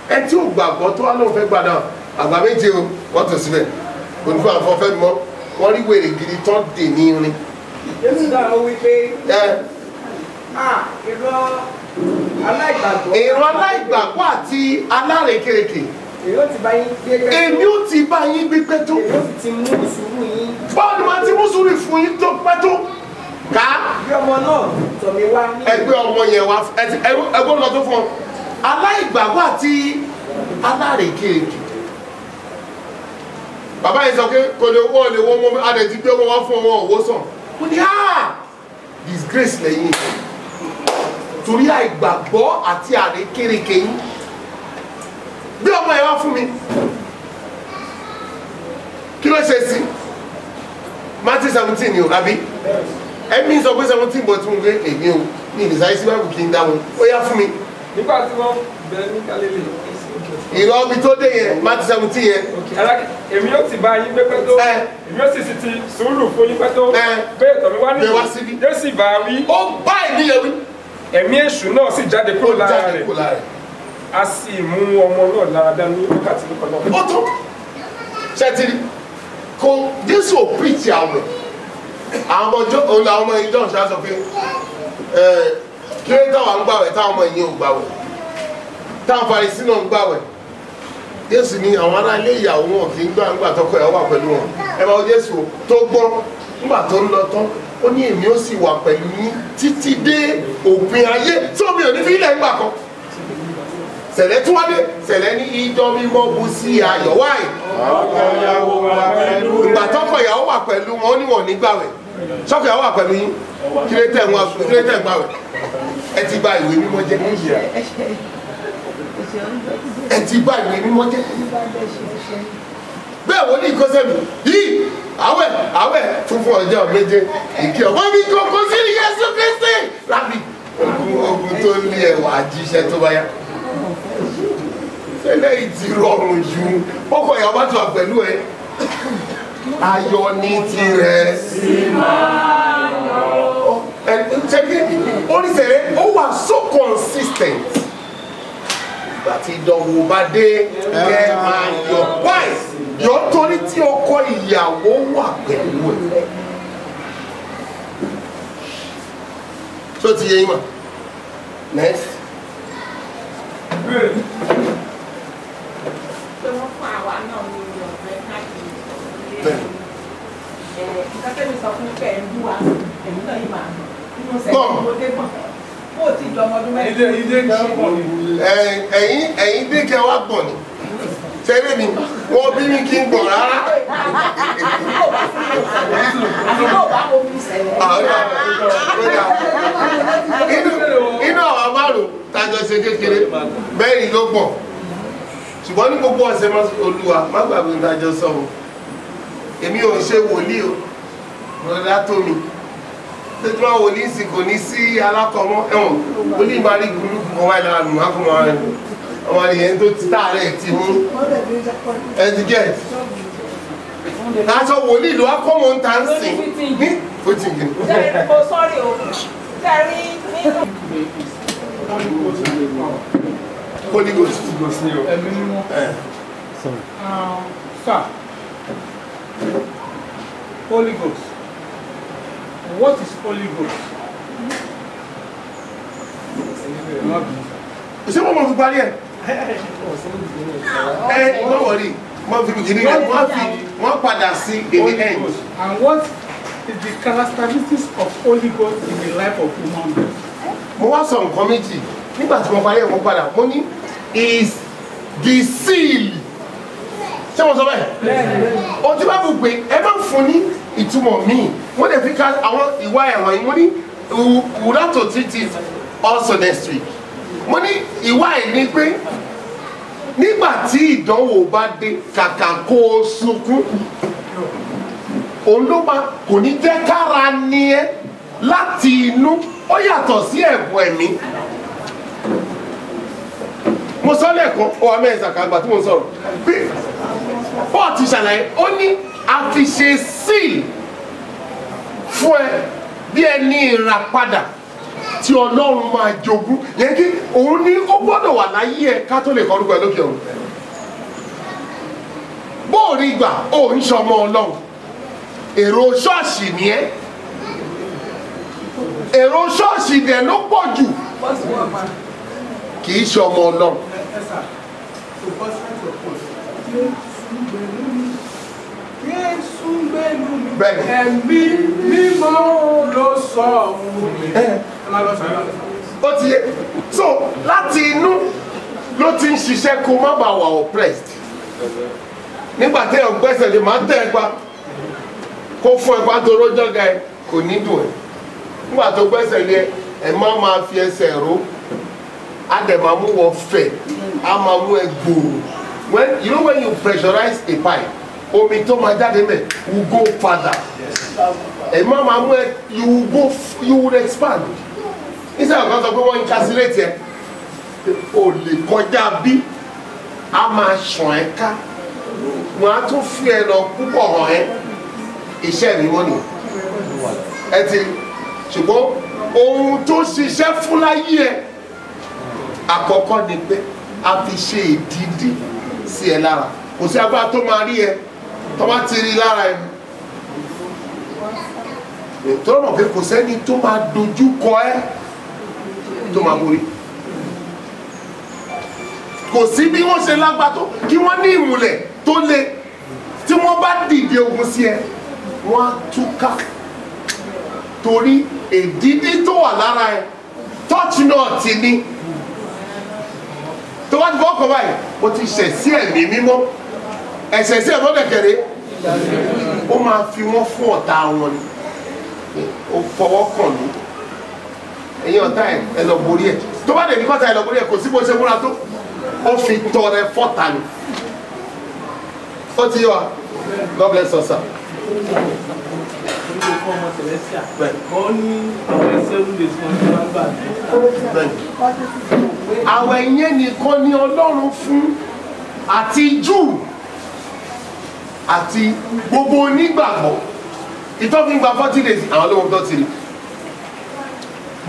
ẹ tí ò gbàgbọ́ tó wà lóun fẹ́ gbàdá àgbà méje o wọ́n tó síbẹ̀ olùkọ́ àfọ̀fẹ́ mọ́ wọ́n rí wèrè gidi tán dè ní irin. Jésù náà ó wí pé irọ́ aláìgbàgbọ́. èrò aláìgbàgbọ́ àti alárekereke. Èmi ó ti bá yín gbé pẹ́ tó. èmi ó ti bá yín gbé pẹ́ tó. Èmi ó sì ti mú sùúrù yín. báwo ni màá ti mú sùúrù fún yín tó pẹ́ tó. ká Bí ọmọ náà tọ̀ mí wá ní. ẹgbẹ́ ọmọ yẹn wá ẹgbẹ́ lọ tó fún ọ. aláìgbàgbọ́ àti alárekereke. bàbá yìí sọ pé kò lè wọ́ ọmọ adẹ̀ ti gbé ọmọ wá fún ọmọ òwò sàn. ó ní disgrace lẹ́yìn torí àìgbàgbọ́ àti àrékérekè yín bí ọmọ ẹ wá fún mi kí ló ṣe sí Matthew 17 ni o àbí ẹ̀mí sọ pé 17 bọ̀ tí mo gbé èmi o ní ìdìsáyé sí báyìí kí n dáhùn ó yá fún mi. nígbà tí wọ́n bẹ̀rẹ̀ ní Galilee. ìrọ̀ mi tó dé yẹn Matthew 17 yẹn. èmi yóò ti bá yín gbé pẹ́ tó èmi yóò sì ti sùúrù fún yín pẹ́ tó bẹ́ẹ̀ tọ̀ mí wá nìyí yóò sì bá wí. ó bá èmi yẹn wí. ẹ̀mí èṣù náà sì jáde kúrò lára rẹ̀ a sì mú ọmọ náà lára dá ní wákàtí lóko náà. ó tó ṣẹ́tìrì kò Jésù ò pìtì àwọn àwọn ọmọ ìjọ ṣáà sọ pé kí ló táwọn ń gbàwẹ̀ táwọn ọmọ ìyẹn ò gbàwẹ̀ táwọn Farisí náà ń gbàwẹ̀ Jésù ní àwọn ará ilé ìyàwó wọn kì í gbà ńgbà tọkọ ìyàwó wà pẹ̀lú wọn ẹ bá Jésù tó gbọ́n ńgbà tó ń lọ tán ó ní èmi ó sì wà pẹ̀lú yín títí dé òpin ayé tí omi ò ní fi ilẹ̀ ńgbà kan sẹ̀lẹ̀ tún wá dé sẹ̀lẹ̀ ní ìjọ mímọ́ bu sí ayọ̀ wáyé ìgbà tọkọ ìyàwó wà pẹ̀lú wọn ó ní wọn nígbàwẹ̀ sọkọ ìyàwó wà pẹ̀lú yín kí ló tẹ̀ gbàwẹ̀ ẹ ti bà ìwé mímọ́ jẹ́ ẹ ti bà ìwé mímọ́ jẹ́ bẹ́ẹ̀ wọ́n ní ìkọ́sẹ́mi yìí àwẹ̀ funfun ọjọ́ méje ìkí ọmọ mi kọ́kọ́ sí Jésù Kristi lábì ogun tó lé ẹwà jíṣẹ́ tó bá yá eléyìí ti rọrùn jù ọkọ ìyàwó bá tó wà pẹ̀lú ẹ ayọ̀ ní tirẹ̀ oníṣẹ́rẹ́ ó wà so consistent àti ìdánwò bá dé kẹ́ máa yọ wáì yọ torí tí ọkọ ìyàwó wà pẹ̀lú ẹ̀ tó ti yẹ yín mọ̀ next. pé wọ́n fún àwa náà ní ọ̀rẹ́ káàkiri nǹkan tẹ́mi sọ fún pé ẹ̀ ń bú wa èmi náà yìí máa nínú sẹ́yìn ló dé gbọ̀n bó ti jọ ọmọ ọdún mẹ́rin. ẹ̀yin dé kẹ́ wá gbọ̀n ni tẹ́lẹ̀ mi wọ́n bí mi kí n gbọ̀n rárá. àfi tó bá omi sẹ́yìn. inú àwọn márùn-ún tájọ ṣe kékeré mẹ́rin ló gbọ̀n ṣùgbọ́n ní gbogbo ọ̀sẹ̀ Olúwa má gbàgbé ìdájọ́ sọ̀rọ̀ èmi ò ṣe wòlíì o rọ̀dá tó mi tẹ́tí wọn wòlíì sì kò ní sí alákọ̀ọ́mọ́ ẹ̀wọ̀n wòlíì máa rí gúrúùpù kan wáyé lára nù ákùnrin wọn rẹ̀ àwọn èèyàn tó ti táàrẹ̀ ti mú ẹ̀dígẹ́t aṣọ wòlíì ló wá kọ́ wọn ta ń sìn ní fòtìgì. mo sọ́rí o tẹ̀rí nínú. Holy Ghost. Ẹ̀mí mímọ́. Sir, Holy Ghost. What is Holy Ghost? Ṣé wọ́n mọ̀ fi parí ẹ̀? Wọ́n wọ̀rí, wọ́n fi ìdí wọ́n padà sí in the end. And what is the characteristics of Holy Ghost in the life of human being? Mo wá sọ nǹkan méjì nígbà tí mo parí ẹ̀ wọ́n padà mo ní is the seal. Ṣé mo sọ bẹ́ẹ̀? O ti bá bù pé ẹ máa ń fún ní ìtumọ̀ míì. Wọ́n lè fi ká àwọn ìwà ẹ̀wọ̀n yìí mo ní we will have to treat it also next week. Mo ní ìwà ẹ̀ ní pé nígbà tí ìdánwò bá dé kàkà kó o sunkún òun ló máa kò ní jẹ́ kára ní ẹ láti inú ó yàtọ̀ sí ẹ̀bùn ẹ̀mí. Mo sọ lẹ́ẹ̀kan ó wà mẹ́rin ṣàkàgbà tí mo sọ̀rọ̀ bí Paul ti ṣàlàyé ó ní a fi ṣe síl fún ẹ bí ẹni ìràpadà tí Ọlọ́run máa jogún yẹn kí òun ní ó gbọ́dọ̀ wà láyé ẹ ká tó lè kọ́ orúkọ ẹ lókè ọ̀run. Bó ó rí gbà ó ń ṣọmọ Ọlọ́run èrò ṣọ́ọ̀ṣì ni ẹ́ èrò ṣọ́ọ̀ṣì dẹ̀ ló pọ̀ jù kì í ṣọmọ Ọlọ́run. Ẹ̀mí mímọ́ ló sọ fún mi. Ó ti yé so láti inú ló ti ń ṣiṣẹ́ kó má bàa wà oppressed nígbà tí ẹ̀ gbẹ́sẹ̀ lè máa tẹ̀ ẹ́ pa kó fún ẹ pa tó rójọ́ ga ẹ kò ní dùn ẹ nígbà tó gbẹ́sẹ̀ lé ẹ má máa fi ẹsẹ̀ ró á dẹ̀ máa mú wọ fẹ̀ á máa mú ẹ gbòòrò when you pressurize a pipe omi tó máa jáde mẹ́ will go further ẹ má máa mú ẹ you will expand nísìnyí àwọn kan sọ pé wọ́n ń calculate ẹ o lè kọjá bí a máa ṣàn ẹ ká wọn á tún fi ẹ lọ púpọ̀ hàn ẹ iṣẹ́ mi wọ́n nù ẹ ti ṣùgbọ́n ohun tó ṣiṣẹ́ fún láyé ẹ àkọ́kọ́ ni pé a fi ṣe ìdíde sí ẹ lára kò sí agbára tó máa rí ẹ tó bá ti rí lára ẹ tó mọ̀ pé kò sẹ́ni tó máa dojú kọ ẹ tó máa borí kò sí bí wọ́n ṣe lágbá tó kí wọ́n ní ìmùlẹ̀ tó le tí wọ́n bá dìde ogun sí ẹ wọ́n á túká torí èdídí tó wà lára ẹ tọ́ọ̀tì náà ti ní tó bá ti fọwọ́ kàn báyìí o ti ṣẹ̀ sí ẹ̀mí mímọ́ ẹ̀ṣẹ̀ sí ẹ̀mọ́ kẹ̀kẹ́rẹ́ ó máa fi wọ́n fún ọ̀tá wọn ni ó fọwọ́ kàn ní ẹ̀yin ọ̀tá ẹ̀ lọ borí ẹ̀ tó bá dẹ̀ ní kọ́ta ẹ̀ lọ borí ẹ̀ kò sí bó ṣe múra tó ó fi tọrẹ fọ́ta ni ó ti yọ wa God bless us sir. Àwọn ìyẹn nìkan ni Ọlọ́run fún àti Júù àti gbogbo onígbàgbọ́ ìtọ́fin gba 40 days àwọn olóhùn tó ti rí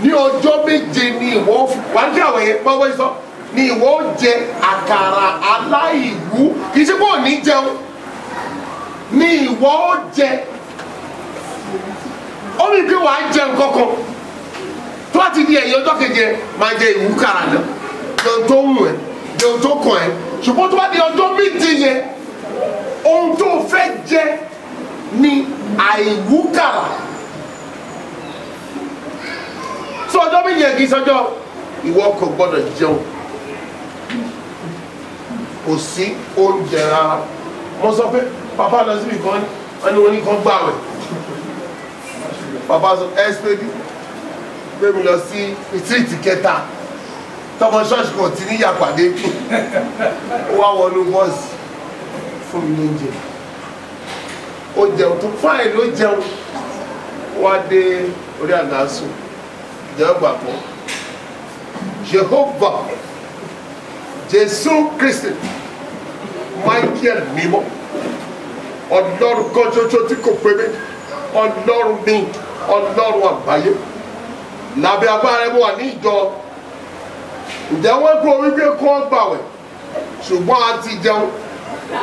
ní ọjọ́ méje ni ìwọ wà ní àwọn yẹn pọ́wọ́ sọ ni ìwọ jẹ àkàrà aláìwú kì í ṣe pé ò ní jẹun ni ìwọ jẹ ó rí bí wàá jẹun kankan tó bá ti di ẹ̀yìn ọjọ́ keje máa jẹ ìwúkàrà náà jẹun tó wù ẹ́ jẹun tó kàn ẹ́ ṣùgbọ́n tó bá di ọjọ́ méje yẹn ohun tó fẹ́ jẹ ni àìwúkàrà tó ọjọ́ méje yẹn kì í sọjọ́ ìwọ kò gbọ́dọ̀ jẹun kò sí oúnjẹ rárá mo sọ pé bàbá lọ síbi kan wọ́n ní kan gbààwẹ̀ bàbá sọ ẹ́sìpẹ́dì gbé mi lọ sí ìtírìtì kẹta tọmọ ṣọ́ọ̀ṣì kan ti níyà pàdé ó wá wọnú bọ́ọ̀sì fún mi lóúnjẹ ó jẹun tó fáìn ló jẹun wá dé orí àgàsùn jẹ́ gbàgbọ́ Jehovah Jésù Kristi Michael mímọ́ Ọlọ́run kan ṣoṣo tí kò pé méjì Ọlọ́run mi Ọlọ́run àgbáyé lábẹ́ agbára ẹ̀ wà ní ìjọ ǹjẹ́ wọ́n kó orí gbé kó gbàwẹ̀ ṣùgbọ́n a ti jẹun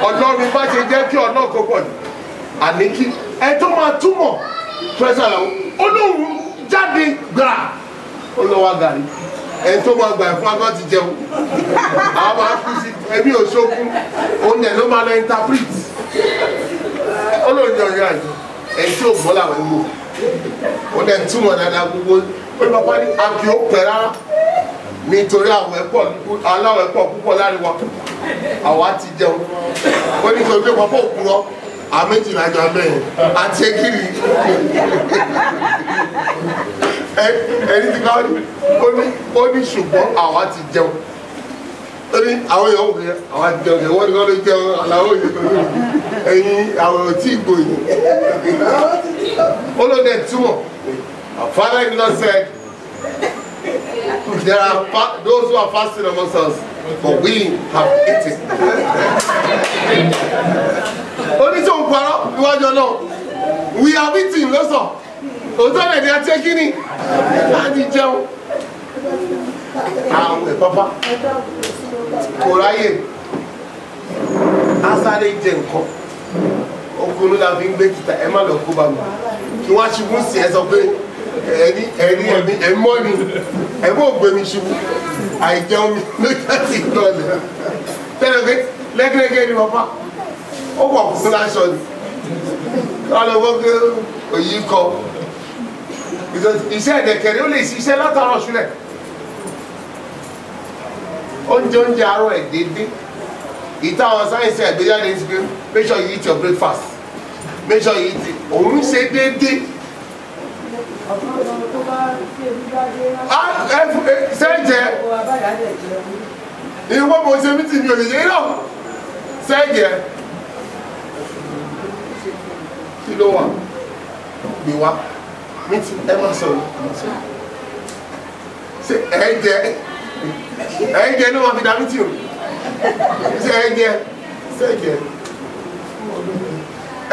Ọlọ́run bá ṣe jẹ́ kí ọ̀nà kó pọ̀ jù àní kí ẹ tó máa túmọ̀ fẹsẹ̀ làwọn olóhùn jáde gbà olówó agàrí ẹ tó máa gbà fún agbọ́n ti jẹun àwọn máa kú sí ẹbí òṣogún òun ẹ̀ ló máa lọ interpret olóhùn yọ̀ọ̀yọ̀ àjọ ẹ̀ tí ò gbọ́ làwọn ẹ̀ wò ó dẹ̀ túmọ̀ dáadáa gbogbo ó lọ bá ní àbí ó pẹ́ rárá nítorí àwọn aláwọ̀ ẹ̀pọ̀ púpọ̀ láríwá àwa ti jẹun ó ní sọ pé pọ́pọ́ òkúrọ́ àméjìlá jọ abẹ́yẹn àti ekiri ẹni tí ká ó ní ṣùgbọ́n àwa ti jẹun ó ní àwọn èèyàn òkè àwa ti jẹun ẹ̀wọ́n ní kọ́ ló jẹun aláwọ̀ yìí tó ní ẹ̀yìn àwọn òtí ìgbòyìn ó ló dẹ̀ túmọ̀ Father in law said there are those who are fasting amongst us but we have eaten. Only tó ń parọ́ níwájú náà we have eaten lọ́sọ̀ òótọ́ lẹ̀ ní àti kíni láti jẹun àwọn ẹ̀ pápá kò ráyè asáré jẹ nǹkan okùnrin la fi ń gbé kìtà ẹ má lọ kó bá mi kí wọ́n ṣubú sí ẹ sọ pé ẹni mọ́ ni ẹ bó gbé mi ṣubú àìjẹun mi ló jáde lọ́lẹ̀ tẹ́lẹ̀ pé lẹ́gẹ́gẹ́ ni bàbá ó wọ̀ kún láṣọ ni wọ́n lọ wọ́n gbé òyì kọ iṣẹ́ ẹ̀dẹ̀kẹ̀rẹ́ ó lè ṣiṣẹ́ látàrọ̀ ṣúlẹ̀ oúnjẹ àárọ̀ ẹ̀ déédéé ìta àwọn sáyẹ̀nsì àgbéjáde ti pé make sure you eat your breakfast make sure you eat it òun ṣe déédéé sẹ́jẹ̀ ìwọ́n mo ṣe mí tì mí ò lè ṣe náà sẹ́jẹ̀ kí ló wà gbé wá mí tí ẹ má sọ̀rọ̀ ṣe ẹ̀ẹ́jẹ̀ ló wà fi dá mí tì o ṣe ẹ̀ẹ́jẹ̀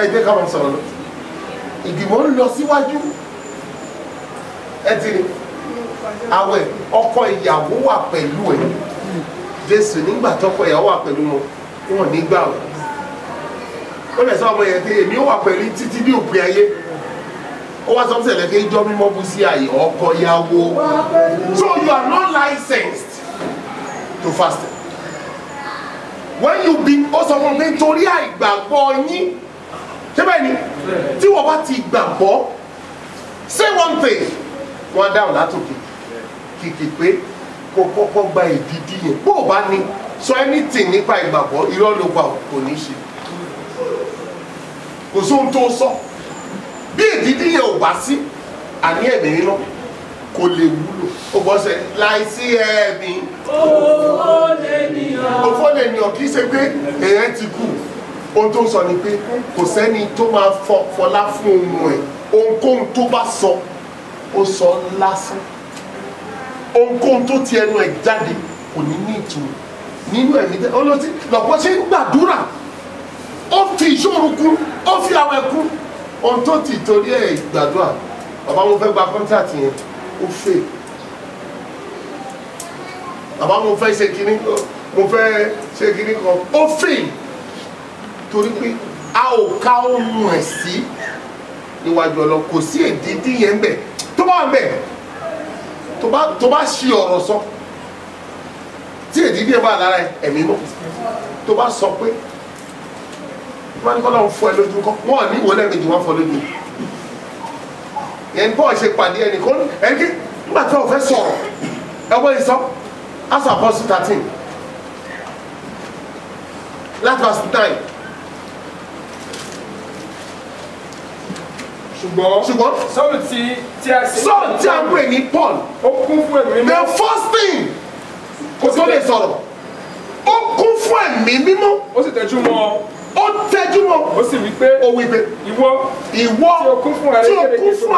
ẹ̀jẹ̀ ká máa sọ̀rọ̀ lọ ìgbìmọ̀ ń lọ síwájú ẹ ti rí àwẹ̀ ọkọ ìyàwó wà pẹ̀lú ẹ̀ Jésù nígbà tọkọ ìyàwó wà pẹ̀lú wọn nígbà wọn ó lè sọ ọmọ yẹn pé èmi ó wà pẹ̀lú títí ní òpin ayé ó wá sọ́mùsẹ̀ lẹ́kẹ́ ìjọ mímọ́ bú sí àyè ọkọ ìyàwó so you are not licensed to fast when you be ó sọ fún mi nítorí àìgbàgbọ́ yín ṣé bẹ́ẹ̀ ni tí wọ́n bá ti gbàgbọ́ say one thing wọ́n dáhùn látòkè kìkì pé kó kọ́kọ́ gba ìdídí yẹn bó o bá ní sọ anything nípa ìgbàgbọ́ irọ́ ló pa kò ní ṣe kò sóhun tó sọ bí ìdídí yẹn ò bá sí àní ẹ̀mí nínú kò lè wúlò ó gbọ́ sẹ́ láìsí ẹ̀mí òfò lè nìyàn kì í ṣe pé èèyàn ti kú ohun tó sọ ni pé kò sẹ́ni tó máa fọlá fún ohun ẹ̀ ohunkóhun tó bá sọ ó sọ lásán ohunkóhun tó ti ẹnu ẹ̀ jáde kò ní ní ìtumọ̀ nínú ẹ̀mí olóòtí lọ́pọ̀ ṣe ń gbàdúrà ó fi ìṣòro kún ó fi àwẹ̀ kún ohun tó ti torí ẹ̀ gbàdúrà bàbá mo fẹ́ gba kọ́ńtàtì yẹn ó fẹ́ bàbá mo fẹ́ ṣe kíní mo fẹ́ ṣe kíní kan ó fẹ́ torí pé a ò ká ohun ẹ̀ sí níwájú ọlọ kò sí èdìdí yẹn bẹ̀ tó bá bẹ̀ tó bá ṣi ọ̀rọ̀ sọ tí èdìdí yẹn bá lára ẹ̀mí mọ́ tó bá sọ pé wọ́n ní kọ́ lọ́wọ́ fọ́ ẹ lójú kọ́ wọ́n ní ìwọlé méjì wọ́n fọ́ lójú yẹn bọ́ọ̀ ṣe pàdé ẹnìkan ẹni nígbà tí wọ́n fẹ́ sọ̀rọ̀ ẹwọ́ ìsọ Acts Apostles 13 láti verse 9 ṣùgbọ́n Sọ́ọ̀lù tí a ń pè ní Paul ó kún fún ẹ̀mí mímọ́ the first thing kò tó lè sọ̀rọ̀ ó kún fún ẹ̀mí mímọ́ ó sì tẹ́jú mọ́ ó sì wí pé ìwọ tí o kún fún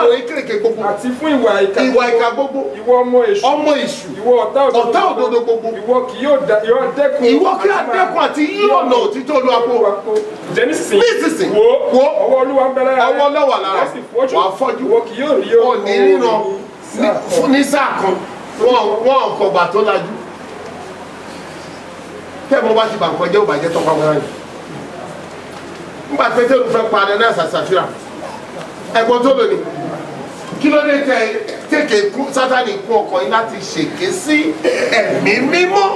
àrẹ kéréje gbogbo àti fún ìwà ìkà gbogbo ìwọ ọmọ èṣù ìwọ ọ̀tá òdodo gbogbo ìwọ kì yóò dẹ́kun àti yí ọ̀nà òtítọ́ olúwapò jẹ́ nísinsìnyí wo ọwọ́ olúwa ń bẹ lára ọwọ́ lọ́wọ́ lára wà fọ́jú ìwọ kì yóò rí ọ̀ ní ríran ní sáà kan wọ́n ọ̀kọ̀gbà tó lajú tẹ́ mo bá ti bà nǹkan jẹ́ òbàjẹ́ tọ́pá wọn rẹ̀ nígbà Pétérù fẹ́ padà náà sàṣàfihàn ẹ̀gbọ́n tó lónìí kí ló dé tẹ̀kẹ̀ Sátánì kún ọkàn yín láti ṣèké sí ẹ̀mí mímọ́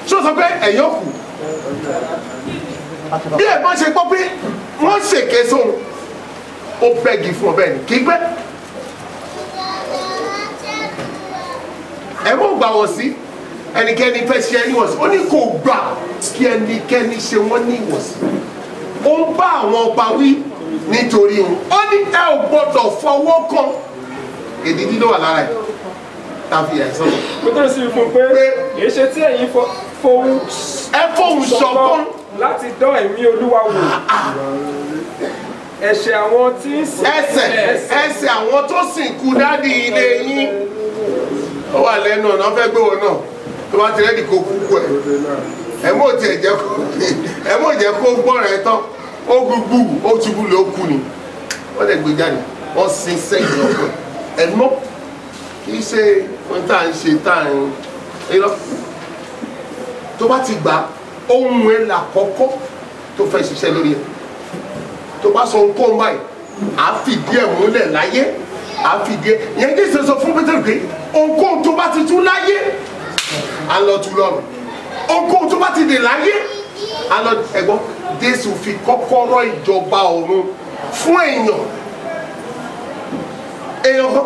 ṣó sọ pé ẹ̀yọ́ kù bí ẹ̀gbọ́n ṣe gbọ́ pé wọ́n ṣèké sóhun ó bẹ́gi fún ọ bẹ́ẹ̀ ni kì í pẹ́ ẹ̀gbọ́n gbà wọ̀ sí ẹnikẹ́ni fẹ́ ṣe ẹni wọ̀sí ó ní kò gbà kí ẹnikẹ́ni ṣe wọ́n ní ìwọ̀sí ó ń bá àwọn ọba wí nítorí wọn ó ní ẹ ò gbọdọ̀ fọwọ́ kan èdìdí ló wà lára ẹ̀ tàbí ẹ̀ sọ́nà. Pétérù sì fún un pé èyí ṣe tí ẹ̀yin fohùn ṣọ̀kan láti dán ẹ̀mí Olúwa wò ẹ̀ṣẹ̀ àwọn tí ń sìn ẹ̀ṣẹ̀ àwọn tó sìnkú dádì ilé yín ó wà lẹ́nu ọ̀nà fẹ́ gbé wọn náà tó bá ti rẹ́dì kó kúkú ẹ̀ ẹ̀ mọ̀ jẹ́ kó gbọ́ rẹ̀ tán ó gbúgbú ó túbú ló kú ni wọ́n lè gbé jáde wọ́n sin sẹ́yìn lọ́pọ̀ ẹ̀ mọ́ kì í ṣe ohun tá à ń ṣe tá à ń irọ́ tó bá ti gbà ohun ẹ̀ là kọ́kọ́ tó fẹ́ ṣiṣẹ́ lórí ẹ̀ tó bá sọ nǹkan báyìí à fìdí ẹ̀ múlẹ̀ láyé à fìdí ẹ̀ yẹn Jésù sọ fún Pétérù pé nǹkan tó bá ti tú láyé à lọ tú lọ́run nǹkan tó bá ti dè láyé à lọ ẹ̀gbọ́n Jésù fi kọ́kọ́rọ́ ìjọba ọ̀run fún èèyàn kan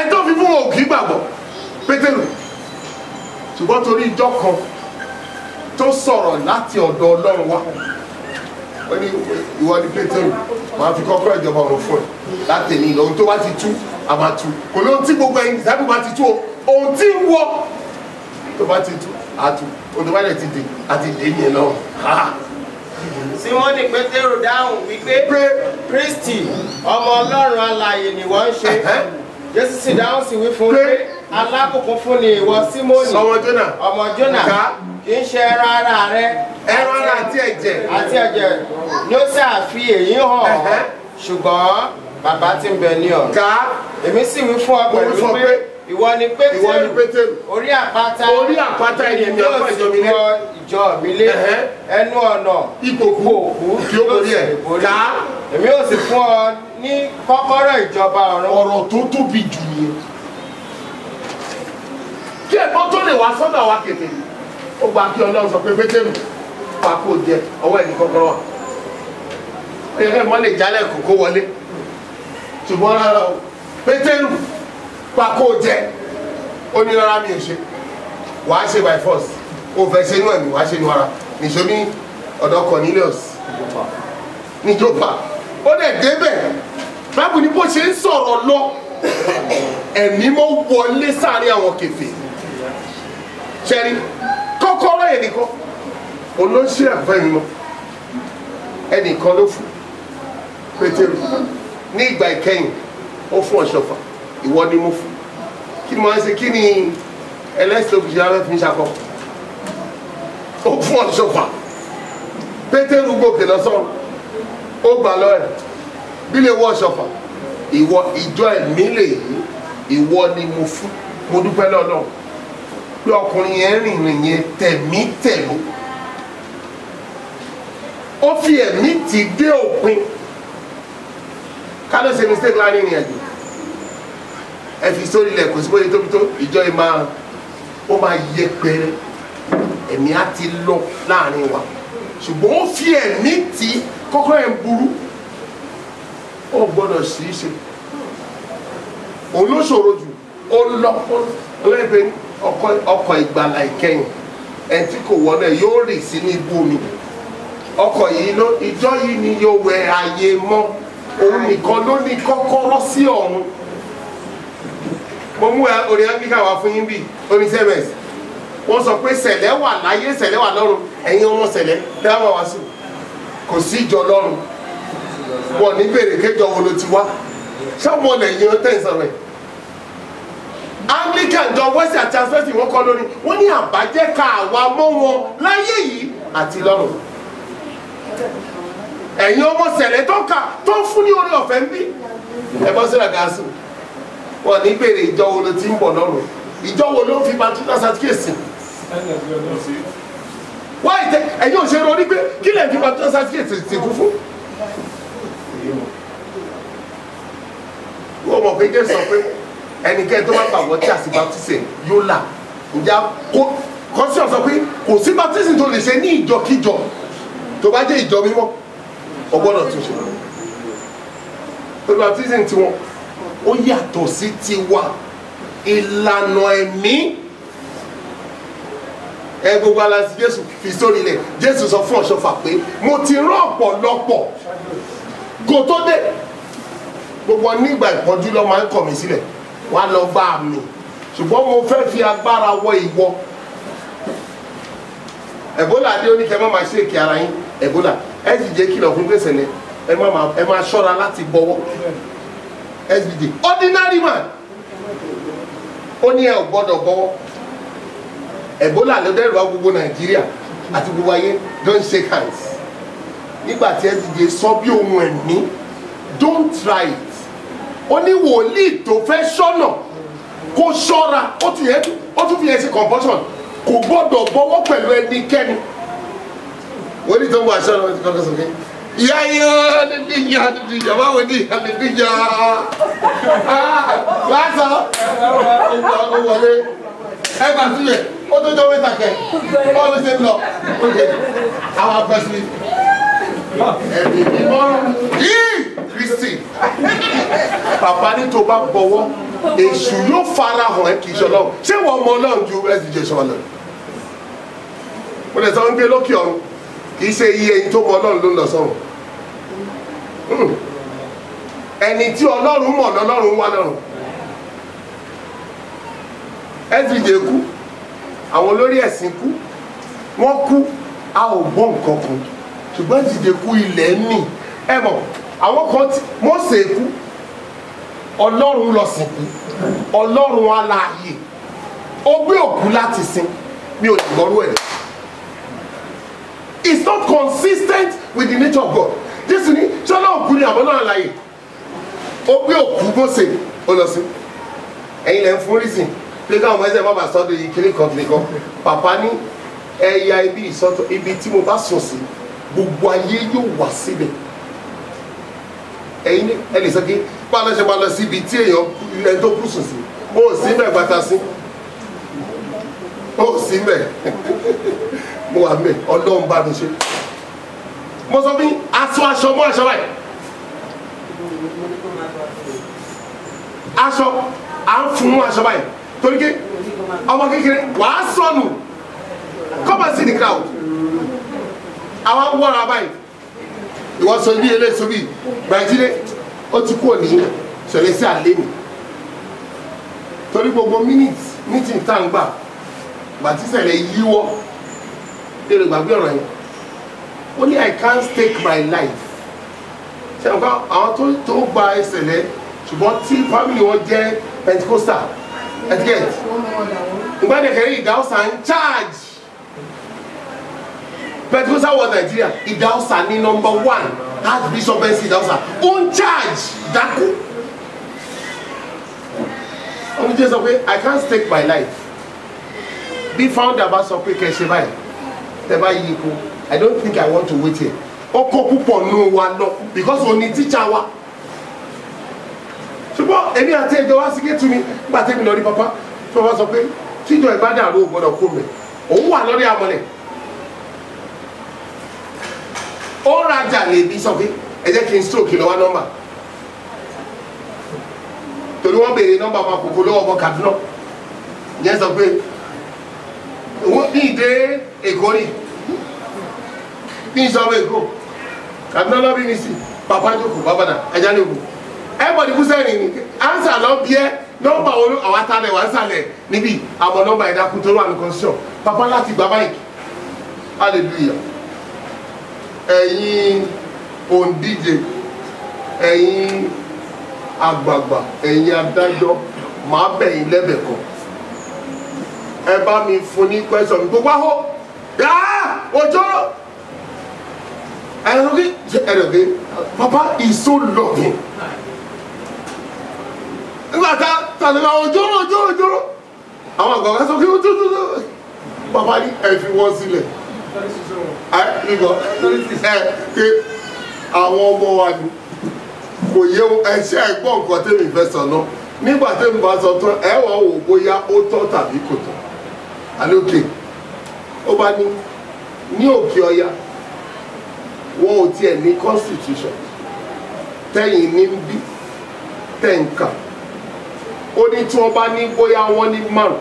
ẹni tó fi fún wọn ò kì í gbàgbọ́ Pétérù ṣùgbọ́n torí ìjọ kan tó sọ̀rọ̀ láti ọ̀dọ̀ Ọlọ́run wá ó ní ìwọ ni Pétérù máa fi kọ́kọ́rọ́ ìjọba ọ̀run fún ẹ láti ní ohun tó bá ti tú a máa tú kò lóhun tí gbogbo ẹ̀yin ìsábì bá ti tú o ohun tí ń wọ tó bá ti tú a tú ohun tó bá dẹ̀ ti dè àti dè ní ẹ̀ lọ́rùn. Símọ́nì Pétérù dáhùn wípé Kristi ọmọ Ọlọ́run alààyè ni wọ́n ń ṣe. Jésù sì dáhùn sí wí fún pé alábùkún fún ni ìwọ Símọ́nì ọmọ Jónà kì í ṣe ẹran ara rẹ ẹran ara àti ẹ̀jẹ̀ ni ó ṣàfi èyí hàn ṣùgbọ́n bàbá tí ń bẹ ní ọ̀run. Èmi sì wí fún ọ pẹ̀lú pé ìwọ ni Pétérù orí àpáta ènìyàn yóò sì kọ́ ìjọ mi lé ẹnu ọ̀nà ìkòkò kí ó borí ẹ̀ èmi yóò sì fún ọ ní kọ́kọ́rọ́ ìjọba ọ̀run. ọ̀rọ̀ tó tóbi jù nìyẹn kí ẹ̀kọ́ tó lè wá sọ́dọ̀ àwa kèfè ó gba kí Ọlọ́run sọ pé Pétérù pa kó jẹ ọwọ́ ẹni kọ́kọ́rọ́ wà ó yẹ kẹ́ mọ́ lè jálẹ̀ kókó wọlé ṣùgbọ́n rárá o Pétérù pa kó jẹ ó ní rárá mi ò ṣe wàá ṣe by force ó fẹ́ ṣe inú ẹ̀mí wàá ṣe inú ara nìṣó ní ọ̀dọ̀ Cornelius níjọba ó dẹ̀ débẹ̀ báwo ni bó ṣe ń sọ̀rọ̀ lọ ẹ̀mí mọ́ wọlé sáàrin àwọn kèfè ṣẹ́rí kọ́kọ́rọ́ yẹn nìkan olóṣè àfẹ́yìn mọ́ ẹnìkan ló fún Pétérù ní ìgbà ìkẹyìn ó fún ọ̀ṣọ́fà ìwọ ni mo fún kí ni mo ń ṣe kí ni ẹlẹ́sìn òkùnṣẹ́ abẹ́ fi ń ṣakọ ó fún ọ̀ṣọ́fà Pétérù gòkè lọ sọ́run ó gbà lọ ẹ̀ bí lè wọ ọ̀ṣọ́fà ìwọ ìjọ ẹ̀mí lè yí ìwọ ni mo fún mo dúpẹ́ lọ́dọ̀ pé ọkùnrin yẹn rìnrìn yẹn tẹ̀mí tẹ̀lú ó fi ẹ̀mí tì dé òpin ká ló ṣe mistake láàrin ìrìn àjò ẹ fi sórí ilẹ̀ kò sí bóyá tóbi tó ìjọ yìí ó máa yẹpẹrẹ ẹ̀mí á ti lọ láàrin wa ṣùgbọ́n ó fi ẹ̀mí tì kọ́kọ́ ẹ̀ ń burú ó gbọ́dọ̀ sí í ṣe òun ló ṣòro jù ó lọ ọlẹ́gbẹ́ ọkọ̀ ìgbàlà ìkẹyìn ẹni tí kò wọlé yóò rì sínú ibú omi ọkọ̀ yìí ló ìjọ yìí ni yóò wẹ ayé mọ́ òun nìkan ló ní kọ́kọ́rọ́ sí ọ̀run mo mú orí áfíríkà wá fún yín bí oníṣẹ́mẹ̀s wọ́n sọ pé sẹ̀lẹ̀ wà láyé sẹ̀lẹ̀ wà lọ́run ẹ̀yin ọmọ sẹ̀lẹ̀ dáhùn wá sí kò sí ìjọ lọ́run wọ́n ní bèrè kéjọ wo ló ti wá ṣọ́mọ lẹ́yìn ó tẹ̀ sọ̀rọ̀ ẹ̀ Anglican jọ west àti asfẹ́sì wọ́n kọ́ lórí wọ́n ní àbájẹ́ ká àwa mọ́ wọn láyé yìí àti lọ́run ẹ̀yin ọmọ sẹ̀lẹ̀ tó kà tó fún ní orí ọ̀fẹ́ ń bí ẹ bọ́ sílẹ̀ gáàsì wọ́n ní bèrè ìjọ wo ló ti ń bọ̀ lọ́run ìjọ wo ló ń fi baptismal certificate wá ìtẹ ẹ̀yin ò ṣe ronú pé kí lè fi baptismal certificate ti kú fún wọ́n mọ̀ pé Jésù sọ pé ẹnikẹ́ni tó bá gbàgbọ́ tí a sì baptise yóò là ǹjẹ́ kọ́síọ̀ sọ pé kò sí baptism tó lè ṣe ní ìjọkíjọ tó bá jẹ́ ìjọ mímọ́ o gbọ́dọ̀ tún ṣe tó baptism tiwọn ó yàtọ̀ sí tiwa ìlànà ẹ̀mí ẹ gbogbo aláǹsí Jésù fi sórí ilẹ̀ Jésù sọ fún ọ̀ṣọ́fà pé mo ti rán ọ̀pọ̀lọpọ̀ kò tó dé gbogbo nígbà ìpọ́njú lọ máa ń kọ̀ mí sílẹ̀ wá lọ bá mi ṣùgbọ́n mo fẹ́ fi agbára wọ ìwọ Ebola dé oníkẹ́ má máa ṣèkì ara yín Ebola ẹ sì jẹ́ kìlọ̀ fún gbèsè lẹ ẹ máa ṣọ́ra láti bọ̀wọ́ SBD ordinary man ó ní ẹ ò gbọ́dọ̀ bọ̀wọ́ Ebola ló dẹ́rù wá gbogbo Nàìjíríà àti gbogbo ayé don't shake hands nígbà tí SBD sọ bí ohun ẹ̀mí don't try it ó ní wòlíì tó fẹ́ ṣọ́nà kó ṣọ́ra ó tún fi yẹn ṣe compulsion kò gbọ́dọ̀ bọ́wọ́ pẹ̀lú ẹnikẹ́ni wòlíì tó ń bọ̀ aṣọ́nà wọn ti kọ́kọ́ sókè hallelujah báwo ni hallelujah lásán ó wọlé ẹ gbà sílẹ̀ ó tó jọ wẹ́tà kẹ́ bọ́ọ̀lù ṣe ń lọ àwọn afẹ́sí ẹ̀mí mímọ́ yìí Kristi bàbá ní tó bá bọ̀wọ́ èṣù yóò fara hàn ẹ́ kì í ṣe Ọlọ́run ṣé wọ́n mọ Ọlọ́run ju ẹ̀sìn jẹ́ ṣọ́ọ́ lọ mo lè sọ wípé lókè ọ̀run kì í ṣe iye ẹni tó mọ Ọlọ́run ló ń lọ sọ́run ẹni tí Ọlọ́run mọ̀ lọ́lọ́run wá lọ́run ẹ̀sìnjẹ́ kú àwọn olórí ẹ̀sìn kú wọ́n kú a ò gbọ́ nǹkan kan ṣùgbọ́n ẹ̀sìnjẹ́ kú ilẹ̀ mì ẹ mọ̀ àwọn kan tí Mósè kú Ọlọ́run lọ sìnkú Ọlọ́run alààyè ó gbé òkú láti sin mi ò lè gbọ́rú ẹ̀. It's not consistent with the nature of God. Jésù ní ṣọlá òkú ni àbọ̀ náà láàyè ó gbé òkú Mósè ó lọ sí ẹ̀yin lẹ́ ń fún rísìn pé káwọn ọmọ ẹsẹ̀ má bàa sọ́dọ̀ yìí kiri kan pàpá ní ẹ̀yà ibi ìsọ́tọ̀ ibi tí mo bá sùn sí gbogbo ayé yóò wá síbẹ̀ ẹ̀yin ẹ lè sọ pé báwo ló ṣe máa lọ sí ibi tí èèyàn ẹni tó kú sùn sí ó sí bẹ́ẹ̀ gbàtà sí ó sí bẹ́ẹ̀ mo wà mẹ́ Ọlọ́run bá mi ṣe mo sọ fún aṣọ mọ́ aṣọ báyìí aṣọ à ń fún aṣọ báyìí torí ké ọmọ kékeré wàá sọnù come and see the crowd àwọn wọ́ra báyìí ìwọ sọ bí eléyìí sọ bí Bàjídé ó ti kú òní ṣẹlẹ̀ sí àlẹ́ mi torí gbogbo meeting tá ń gbà gbàtí ṣẹlẹ̀ yíwọ́ èrè gbàgbé ọ̀rọ̀ yẹn ó ní I can't stake my life ṣe nǹkan àwọn tó gba ìṣẹ̀lẹ̀ ṣùgbọ́n tí family wọn jẹ́ Pentecostal etiquette ìgbàdẹ̀kẹ̀rẹ́ Ìdáhùsà ń charge Pentecostal wọ Nàìjíríà Ìdáhùsà ní #1 Archbishop Benson Ìdáhùsà ó ń charge dákú oníjẹ́ sọ pé I can't stake my life bí founder bá sọ pé kẹ́ ṣe báyìí tẹ́ bá yí ipò I don't think I want to wait here ọkọ̀ púpọ̀ nù wa lọ because òní teacher wa ṣùgbọ́n èmi àti ẹjọ́ wá sí gẹ́tù mi nígbà tẹ́mi lọ rí pápá tí wọ́n bá sọ pé tíjọ ìbádà ló gbọ́dọ̀ kó mi òun wà lórí amọ̀lẹ̀ ó rajà lè bí sọ pé ẹ jẹ́ kí n stroke lọ́wọ́ nọ́mbà torí wọ́n béèrè nọ́mbà máa kókó lọ́wọ́ ọmọ Kaduna yẹn sọ pé òun ní ìdè Èkó rí ní ìsọmọ Èkó Kaduna lọ́bí mi sí papa jókòó babada ajá ní òkú everybody kú sẹ́yìn ní answer lọ bí ẹ nọ́mbà olú àwọn atalẹ̀ wà ń sàlẹ̀ níbi àmọ́ nọ́mbà ìdákú tó wà ní constitution papa láti gba báyìí hallelujah ẹ̀yin òǹdíje ẹ̀yin àgbààgbà ẹ̀yin adájọ́ màá bẹ̀yìn lẹ́bẹ̀ kan ẹ bá mi fún ní question mi gbogbo ahọ́ òjò ẹ̀rọ̀gẹ́ papa is so loving nígbà tá tàbí òjò àwọn àgbààgbà sọ pé ó tó papa ní ẹ fi wọ́n sílẹ̀ pé àwọn ọmọ wa ni kò yé ẹṣẹ́ ẹ̀gbọ́n nǹkan tẹ́mi fẹ́ sọ náà nígbà tẹ́mi bá sọ tán ẹ wọ́n wò bóyá ó tọ́ tàbí kò tọ́ alókè ó bá ní òkè ọya wọn ò tiẹ̀ ní constitution tẹ́yìn ní bí tẹ́ǹkà ó ní tí wọ́n bá ní bóyá wọ́n ní márùn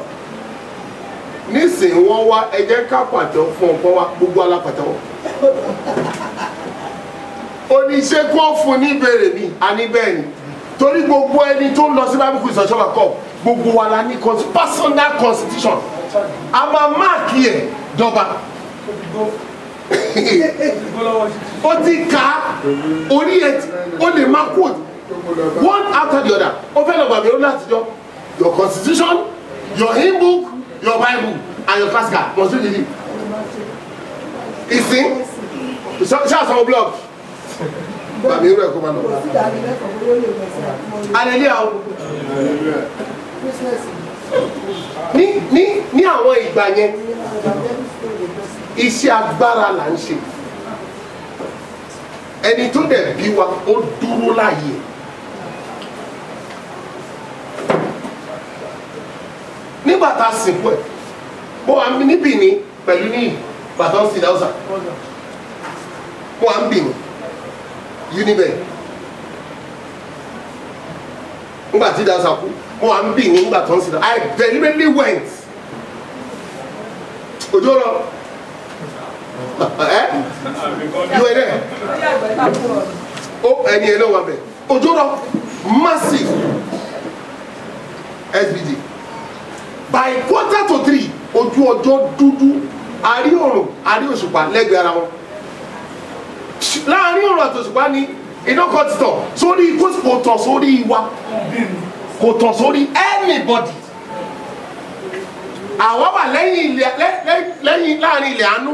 nísìnyí wọ́n wá ẹ jẹ́ ká pàtó fún ọ̀pọ̀ wa gbogbo alápàtàwọ̀ oníṣẹ́ kó fún ní ìbéèrè mi àní bẹ́ẹ̀ ni torí gbogbo ẹni tó ń lọ sí Bible quiz ọ̀ṣọ́bà kọ́ gbogbo wa la ní personal constitution a máa máàkì ẹ̀ dọ́gba ó ti kà á orí ẹ̀ ó lè máa quote one after the other ó fẹ́ lọ gbàgbé ó láti jọ your constitution your hymn book your Bible and your classical must be the ìsìn ṣáàsán blog bàbí irú ẹ̀kọ́ máa lọ. hallelujah ní àwọn ìgbà yẹn iṣẹ́ agbára là ń ṣe ẹni tó dẹ̀ bí wa ó dúró láàyè. nígbà tá a sìnkú ẹ̀ bó wa níbì ní pẹ̀lú ní bàtà sí dáúsà bó wa ń bì ní Uniben nígbà tí dáúsà kú bó wa ń bì ní nígbà tó ń sí dáúsà. I deliberately went ojú lọ you were there ẹni ẹ lọ́wọ́ abẹ ojú lọ massive SBD by 2:45 ojú ọjọ́ dúdú àrí òrùn àrí òṣùpá lẹ́gbẹ̀ẹ́ ara wọn láàrin òrùn àti òṣùpá ni iná kan ti tàn sórí kò tàn sórí wa kò tàn sórí anybody. àwa wà lẹ́yìn láàrin ilẹ̀ àánú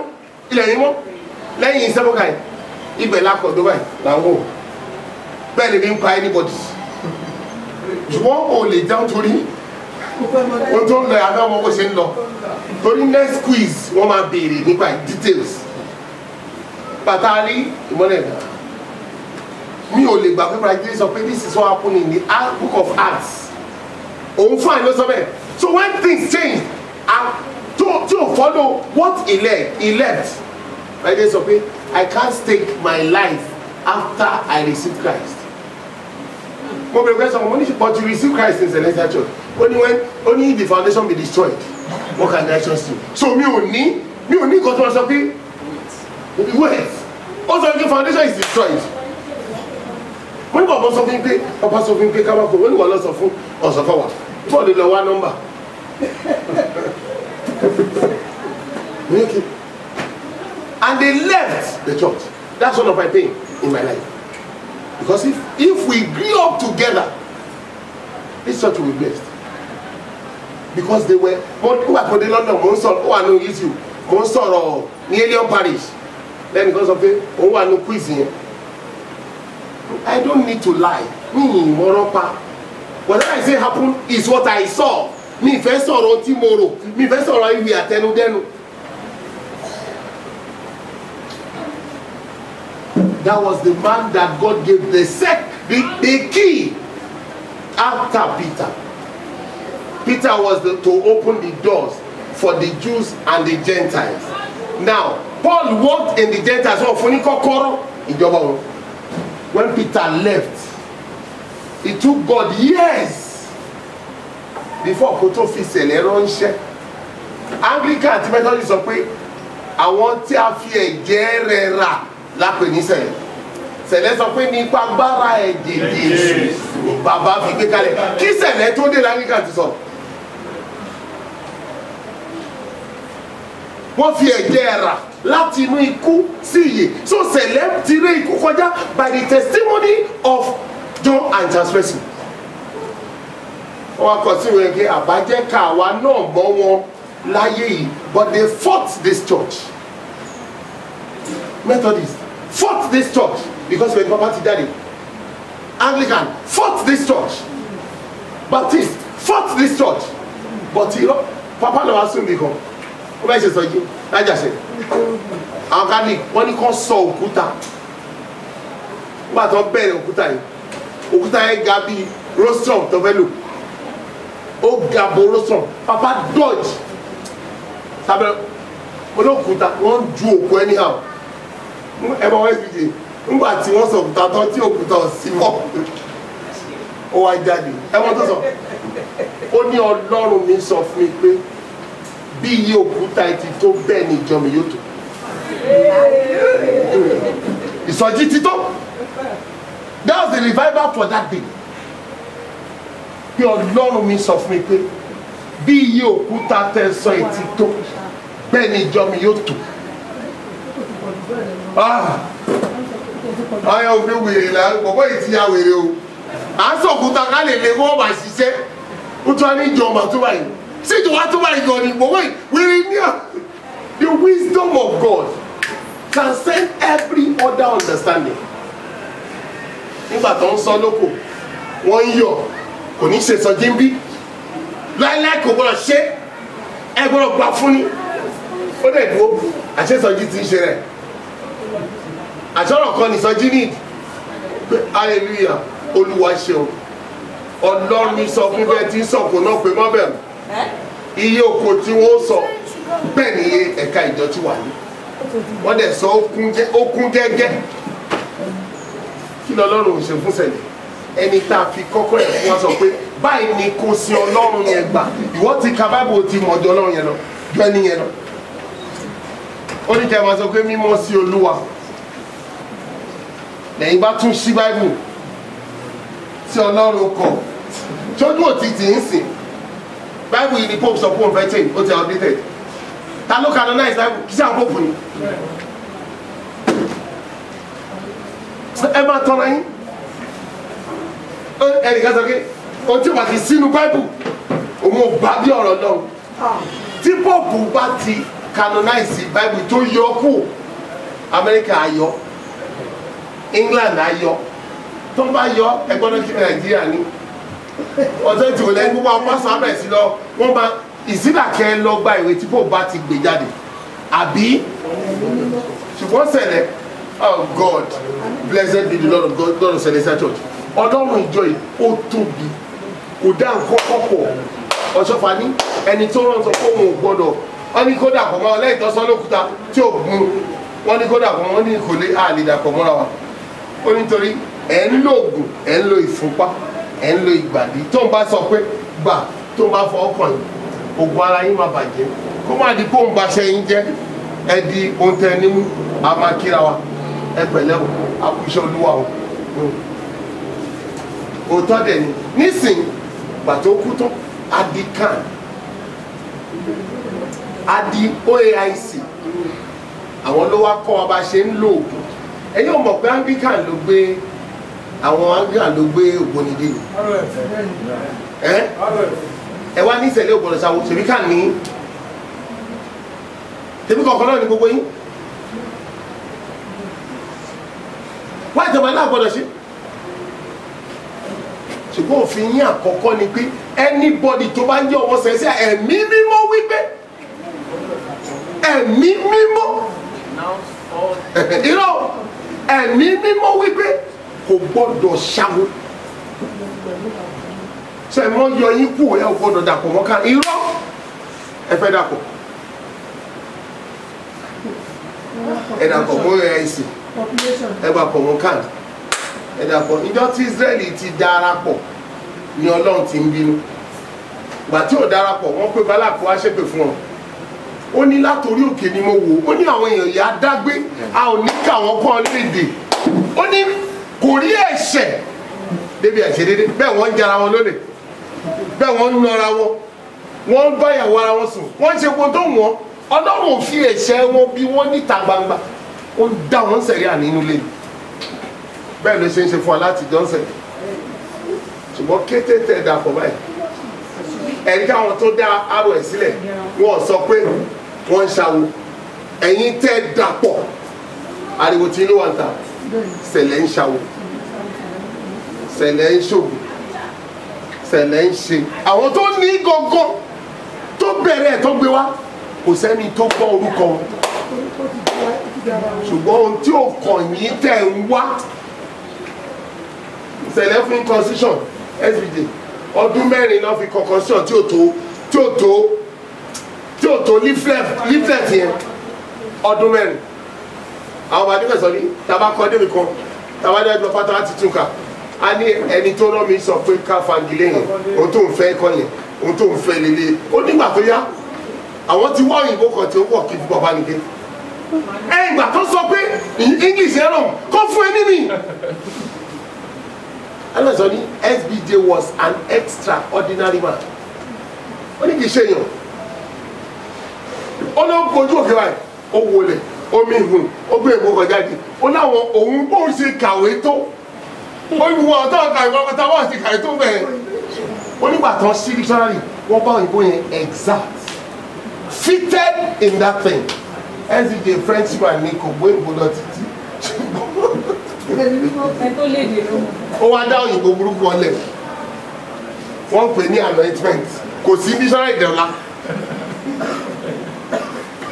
ilẹ̀ yìí mọ́ lẹ́yìn sẹ́fọ́kà yìí ibẹ̀ lákọ̀ọ́dọ́ báyìí làwọn ò bẹ́ẹ̀ lè ní pa anybody ṣùgbọ́n ò lè jẹun torí o tó ń lọ yàtọ̀ ọmọ bó ṣe ń lọ torí next quiz wọ́n máa béèrè nípa details pàtàkì ìmọ̀lẹ̀ náà mi ò lè gbà pé Brazil sọ pé this is what happened in the book of Acts òun fún àìló sọ bẹ́ẹ̀ so when things change to follow what he left Brazil sọ pé I can't stake my life after I receive Christ. Mo bẹ̀rẹ̀ pé sọ mo ní but you receive Christ in Celestial Church only the foundation be destroyed what can the righteous do. So mi ò ní nǹkan tó wọ́n sọ pé wait ó sọ pé foundation is destroyed. Wọ́n ní bàbá sọ fún pé bàbá sọ fún pé ká máa kó wọ́n ní wọ́n lọ sọ fún ọ̀sọ̀fọ̀wà bọ́ọ̀lù lọ wá nọ́mbà. And they left the church. That's one of my pain in my life. Because if we grew up together, this church will be blessed. Because they were for the London Monsor, oh I know issue, Monsor ní Elion Parish. Then because of it, oh I know quiz here. I don't need to lie. Me, Moropa. Whatever I say happen is what I saw. Me first or tomorrow. Me first or I will attend then. That was the man that God gave the key after Peter. Peter was to open the doors for the Jews and the Gentiles. Now, Paul walked in the Gentiles. When Peter left, it took God years before Koto fi ṣẹlẹ̀ ránṣẹ́. Anglican àti Methodist sọ pé àwọn tí a fi ẹ̀jẹ̀ rẹ̀ rà lápè ní ṣẹlẹ̀. Ṣẹlẹ̀ sọ pé nípa agbára ẹ̀jẹ̀ Jésù bàbá fi gbé kalẹ̀. Kí ṣẹlẹ̀ tó dé l'Anglican ti sọ. Wọ́n fi ẹ̀jẹ̀ rà láti inú ikú sí ìyè. So ṣẹlẹ̀ ti ré ikú kọjá by the testimony of John and Transparency. Wọ́n kọ sí wọn pé àbájẹ́ ká àwa náà mọ́ wọn láyé yìí, but they fought this church. Methodist fought this church because when Papa ti jáde. Anglican fought this church. Baptist fought this church. But you know, Papa náà wá sún mi kan. Ó bá ṣe sọ yìí lájà ṣe. Àwọn Catholic wọ́n ní kó sọ òkúta. Nígbà tó bẹ̀rẹ̀ òkúta yìí, òkúta yẹn ga bíi rostrum tó fẹ́ lò. Ó ga bo rostrum. Papa dodge. Sábẹ́ olókùúta wọ́n ju òkú anyhow. Ẹ bá wọ́n SBJ. Nígbà tí wọ́n sọ òkúta tán tí òkúta ò sí mọ́. Ó wá jáde. Ẹ mọ̀ tó sọ. Ó ní Ọlọ́run mi sọ fún mi pé bí iye òkúta ti tó bẹ́ẹ̀ ni ìjọ mi yóò tó. Ìsọjí ti tó. That was the revival for that day. Bí Ọlọ́run mi sọ fún mi pé bí iye òkúta tẹ sọ ètí tó bẹ́ẹ̀ ni ìjọ mi yóò tó. Ayọ̀ òbí wèrè là bọ̀bọ̀ yìí ti ya wèrè o. À ń sọ òkúta ká lè lè wọ́n máa ṣiṣẹ́. Ó tún á ní ìjọ ọmọ tó báyìí. Sí ìjọba tó báyìí gan ni bọ̀bọ̀ yìí wèrè ní à. The wisdom of God transcends every other understanding. Nígbà tó ń sọ lóko, wọ́n ń yọ̀, kò ní ṣe sọjí ń bí. Láíláí kò gbọ́dọ̀ ṣe, ẹ gbọ́dọ̀ gbà fún ni. Ó dẹ̀ dúró, àṣesọjí ti ń ṣe rẹ̀. àṣọ̀rọ̀ kan nìsọjí ní hallelujah olúwa ṣeun ọlọ́run sọ fún bẹ́ẹ̀ tí ń sọ̀kò náà pé mọ́ bẹ̀rù iye oko tí wọ́n sọ bẹ́ẹ̀ ni iye ẹ̀ka ìjọ ti wà ní wọ́n dẹ̀ sọ ó kún gẹ́gẹ́ kí lọ́lọ́run ò ṣe fún sẹ̀lẹ̀ ẹni tá a fi kọ́kọ́ ẹ̀ fún wa sọ pé báyìí ni kò sí ọlọ́run yẹn gbà ìwọ ti ka báìbù ti mọ̀ ọjọ́ ọlọ́run yẹn lọ jọ ẹni yẹn lọ ó ní kẹ́ ẹ máa sọ pé mímọ́ sí olúwa lẹ́yìn bá tún ṣí báìbù tí ọlọ́run kọ tójú òtítì ń sìn báìbù yìí ni pope sọ fún òun fẹ́ change ó ti outdated ta ló canonize báìbù kí sí àwọn pope ni ẹ máa tọ́ra yín ẹnìkan sọ pé ohun tí wà ti sínú báìbù òun ò bá bí ọ̀rọ̀ náà tí pope bá ti canonize báìbù tó yọ kù Amẹ́ríkà ayọ̀ England ayọ̀ tó ń bá yọ ẹgbọ́n náà kí Nàìjíríà ní ọjọ́ ìtìwò lẹ́yìn gbogbo àwọn pásọ̀ abẹ̀ sí lọ wọ́n máa ìsídàkẹ́ lọ gba ìwé tí pope bá ti gbé jáde àbí ṣùgbọ́n ṣẹlẹ̀ oh God blessed be the Lord of God, Lord of Celestial Church ọlọ́run ìjọ yìí ó tóbi kò dá nǹkan kọ́kọ́ ọ̀ṣọ́fà ní ẹni tó rán sọ pé òun ò gbọ́dọ̀ wọ́n ní kó dàpọ̀ mọ́ lẹ́yìn tó sọ lókúta tí ò gun wọ́n ní kó dàpọ̀ mọ́ ní kò lè àlè dàpọ̀ mọ́ra wa ó nítorí ẹ̀ ń lo oògùn ẹ̀ ń lo ìfúnpá ẹ̀ ń lo ìgbàdí tó ń bá sọ pé gbà tó ń bá fọ ọkàn yìí oògùn ara yín máa bàjẹ́ kó má di kó ń ba ṣe yín jẹ́ ẹ di ohun tẹ nímú a máa kíra wa ẹ pẹ̀lẹ́ o àkúṣe olúwa o òótọ́ dẹ̀ ni nísìnyí pàtó kú tán adi kan adi OAIC àwọn ló wá kọ́ wa bá ṣe ń lo oògùn ẹ̀yin ò mọ̀ pé Anglican ló gbé àwọn Anglican ló gbé ògbónidé ni ẹ wá ní ìṣẹ̀lẹ̀ ògbónidé sáwọ́ ṣèbí kàn ní tèmi kọ̀ọ̀kan náà ní gbogbo yín wá ìjọba náà gbọ́dọ̀ ṣe ṣùgbọ́n òfin yín àkọ́kọ́ ni pé anybody tó bá ń jẹ́ ọmọ sẹ́sẹ́ ẹ̀mí mímọ́ wípé ẹ̀mí mímọ́ irọ́ ẹ̀mí mímọ́ wípé kò gbọ́dọ̀ ṣàwó ṣe mọ́ yọ yín kú ẹ ò gbọ́dọ̀ dàpọ̀ mọ́ ká irọ́ ẹ fẹ́ dàpọ̀ ẹ dàpọ̀ mọ́ ẹ̀ẹ́sì ẹ bá pọ̀ mọ́ káàdì ẹ dàpọ̀ ìjọ tí Israẹli ti darapọ̀ ni Ọlọ́run ti ń bínú gbà tí ò darapọ̀ wọ́n pé Bálákì wá ṣépè fún ọ ó ní látòrí òkè ni mo wò ó ní àwọn èèyàn yà á dágbé a ò ní ká wọn kọ́ léde ó ní kò rí ẹ̀ṣẹ̀ débi ẹ̀ṣẹ̀ dédé bẹ́ẹ̀ wọ́n ń jara wọn lólè bẹ́ẹ̀ wọ́n ń nara wọn wọ́n ń báyàwó ara wọn sùn wọ́n ń ṣe gbogbo wọn Ọlọ́run ò fi ẹ̀ṣẹ̀ wọn bí wọ́n níta gbangba ó ń dá wọn sẹ̀rí ànínú lé bẹ́ẹ̀ ló ṣe ń ṣe fún wa láti jọ́nsẹ̀ ṣùgbọ́n kété tẹ̀ dàpọ̀ báyìí ẹ̀rí káwọn tó dá arò ẹ̀ sílẹ̀ wọ́n sọ pé wọ́n ń ṣàwò ẹ̀yin tẹ̀ dàpọ̀ ariwo tí inú wa ń ta sẹ̀lẹ̀ ń ṣàwò sẹ̀lẹ̀ ń ṣògùn sẹ̀lẹ̀ ń ṣe àwọn tó ní gangan tó bẹ̀rẹ̀ tó gbé wá kò sẹ́ni tó gbọ́ orúkọ wọn ṣùgbọ́n ohun tí ò kàn yín tẹ̀ ń wá sẹ̀lẹ̀ fún constitution SBJ ọdún mẹ́rin náà fi constitution tí ò tó leaflet yẹn ọdún mẹ́rin àwọn ọmọdé fẹ̀sọ̀ ní tabakọ́ débi kan tabadé ẹjọ́ pátá láti tún ká a ní ẹni tó rán mi sọ pé ká fagilé yẹn ohun tó ń fẹ́ kọ́ yẹn ohun tó ń fẹ́ lélẹ̀ ó nígbà tó yá àwọn ti wá òyìnbó kan tí ó wọ̀ kí fún bàbá nìké ìgbà tó sọ pé English ẹ̀rọ kó fún ẹ níbi alẹ́sọ̀ ní SBJ was an extraordinary man ó ní kì í ṣe èèyàn ó ló ń kojú òkè báyìí ó wọlé omi ìhùn ó gbé ìbò kan jáde ó láwọn òun bó ṣe kàwé tó ó ní wọn ọ̀tọ̀ kàwé kọ́kọ́tà wọ́n ti kàwé tó bẹ̀rẹ̀ ó nígbà tán sí dictionary wọ́n bá òyìnbó yẹn exact fitted in that thing SBJ Frenchman ní kò gbé ìbò lọ títí ó wá dá òyìnbó burúkú ọlẹ̀ wọ́n pè ní anointment kò sí dictionary ìdẹ̀ọ́lá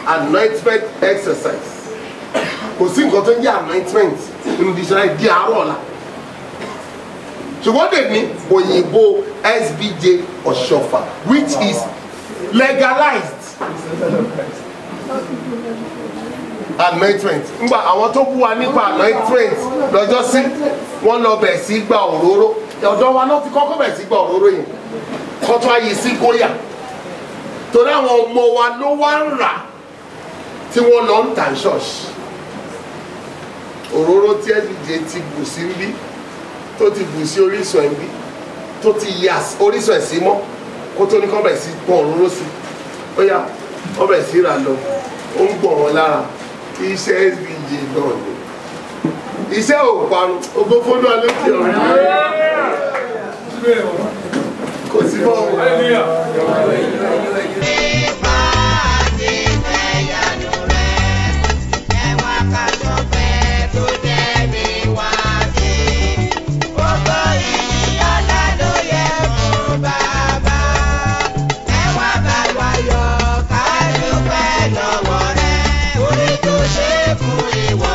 anointment exercise kò sí nǹkan tó ń jẹ́ anointment nínú dictionary di àárọ̀ ọ̀la ṣùgbọ́n dè ní òyìnbó SBJ Ọ̀ṣọ́fà which is legalized anointment ngba àwọn tó bú wa nípa anointment lọ́jọ́ sí wọ́n lọ bẹ̀ sí gba òróró ọ̀dọ̀ wa náà ti kọ́kọ́ bẹ̀ sí gba òróró yìí kọ́ tó ayé sí góyà torí àwọn ọmọ wa ló wá ń rà tí wọ́n lọ ń tà ṣọ́ọ̀ṣì òróró tí SBJ ti bù sí bí tó ti bù sí Orísun ẹ̀ bí tó ti yà Orísun ẹ̀ sí mọ́ kó tó ní kọ́ bẹ̀ sí pọ̀ òróró sí ó yá wọ́n bẹ̀ sí rà lọ ó ń gbọ̀n wọn lára iṣẹ́ SBJ náà ni iṣẹ́ ò parun ogó fọ́nú alẹ́ tí ọ̀rẹ́ kò sí bọ́ wọn. Fún ìwọ.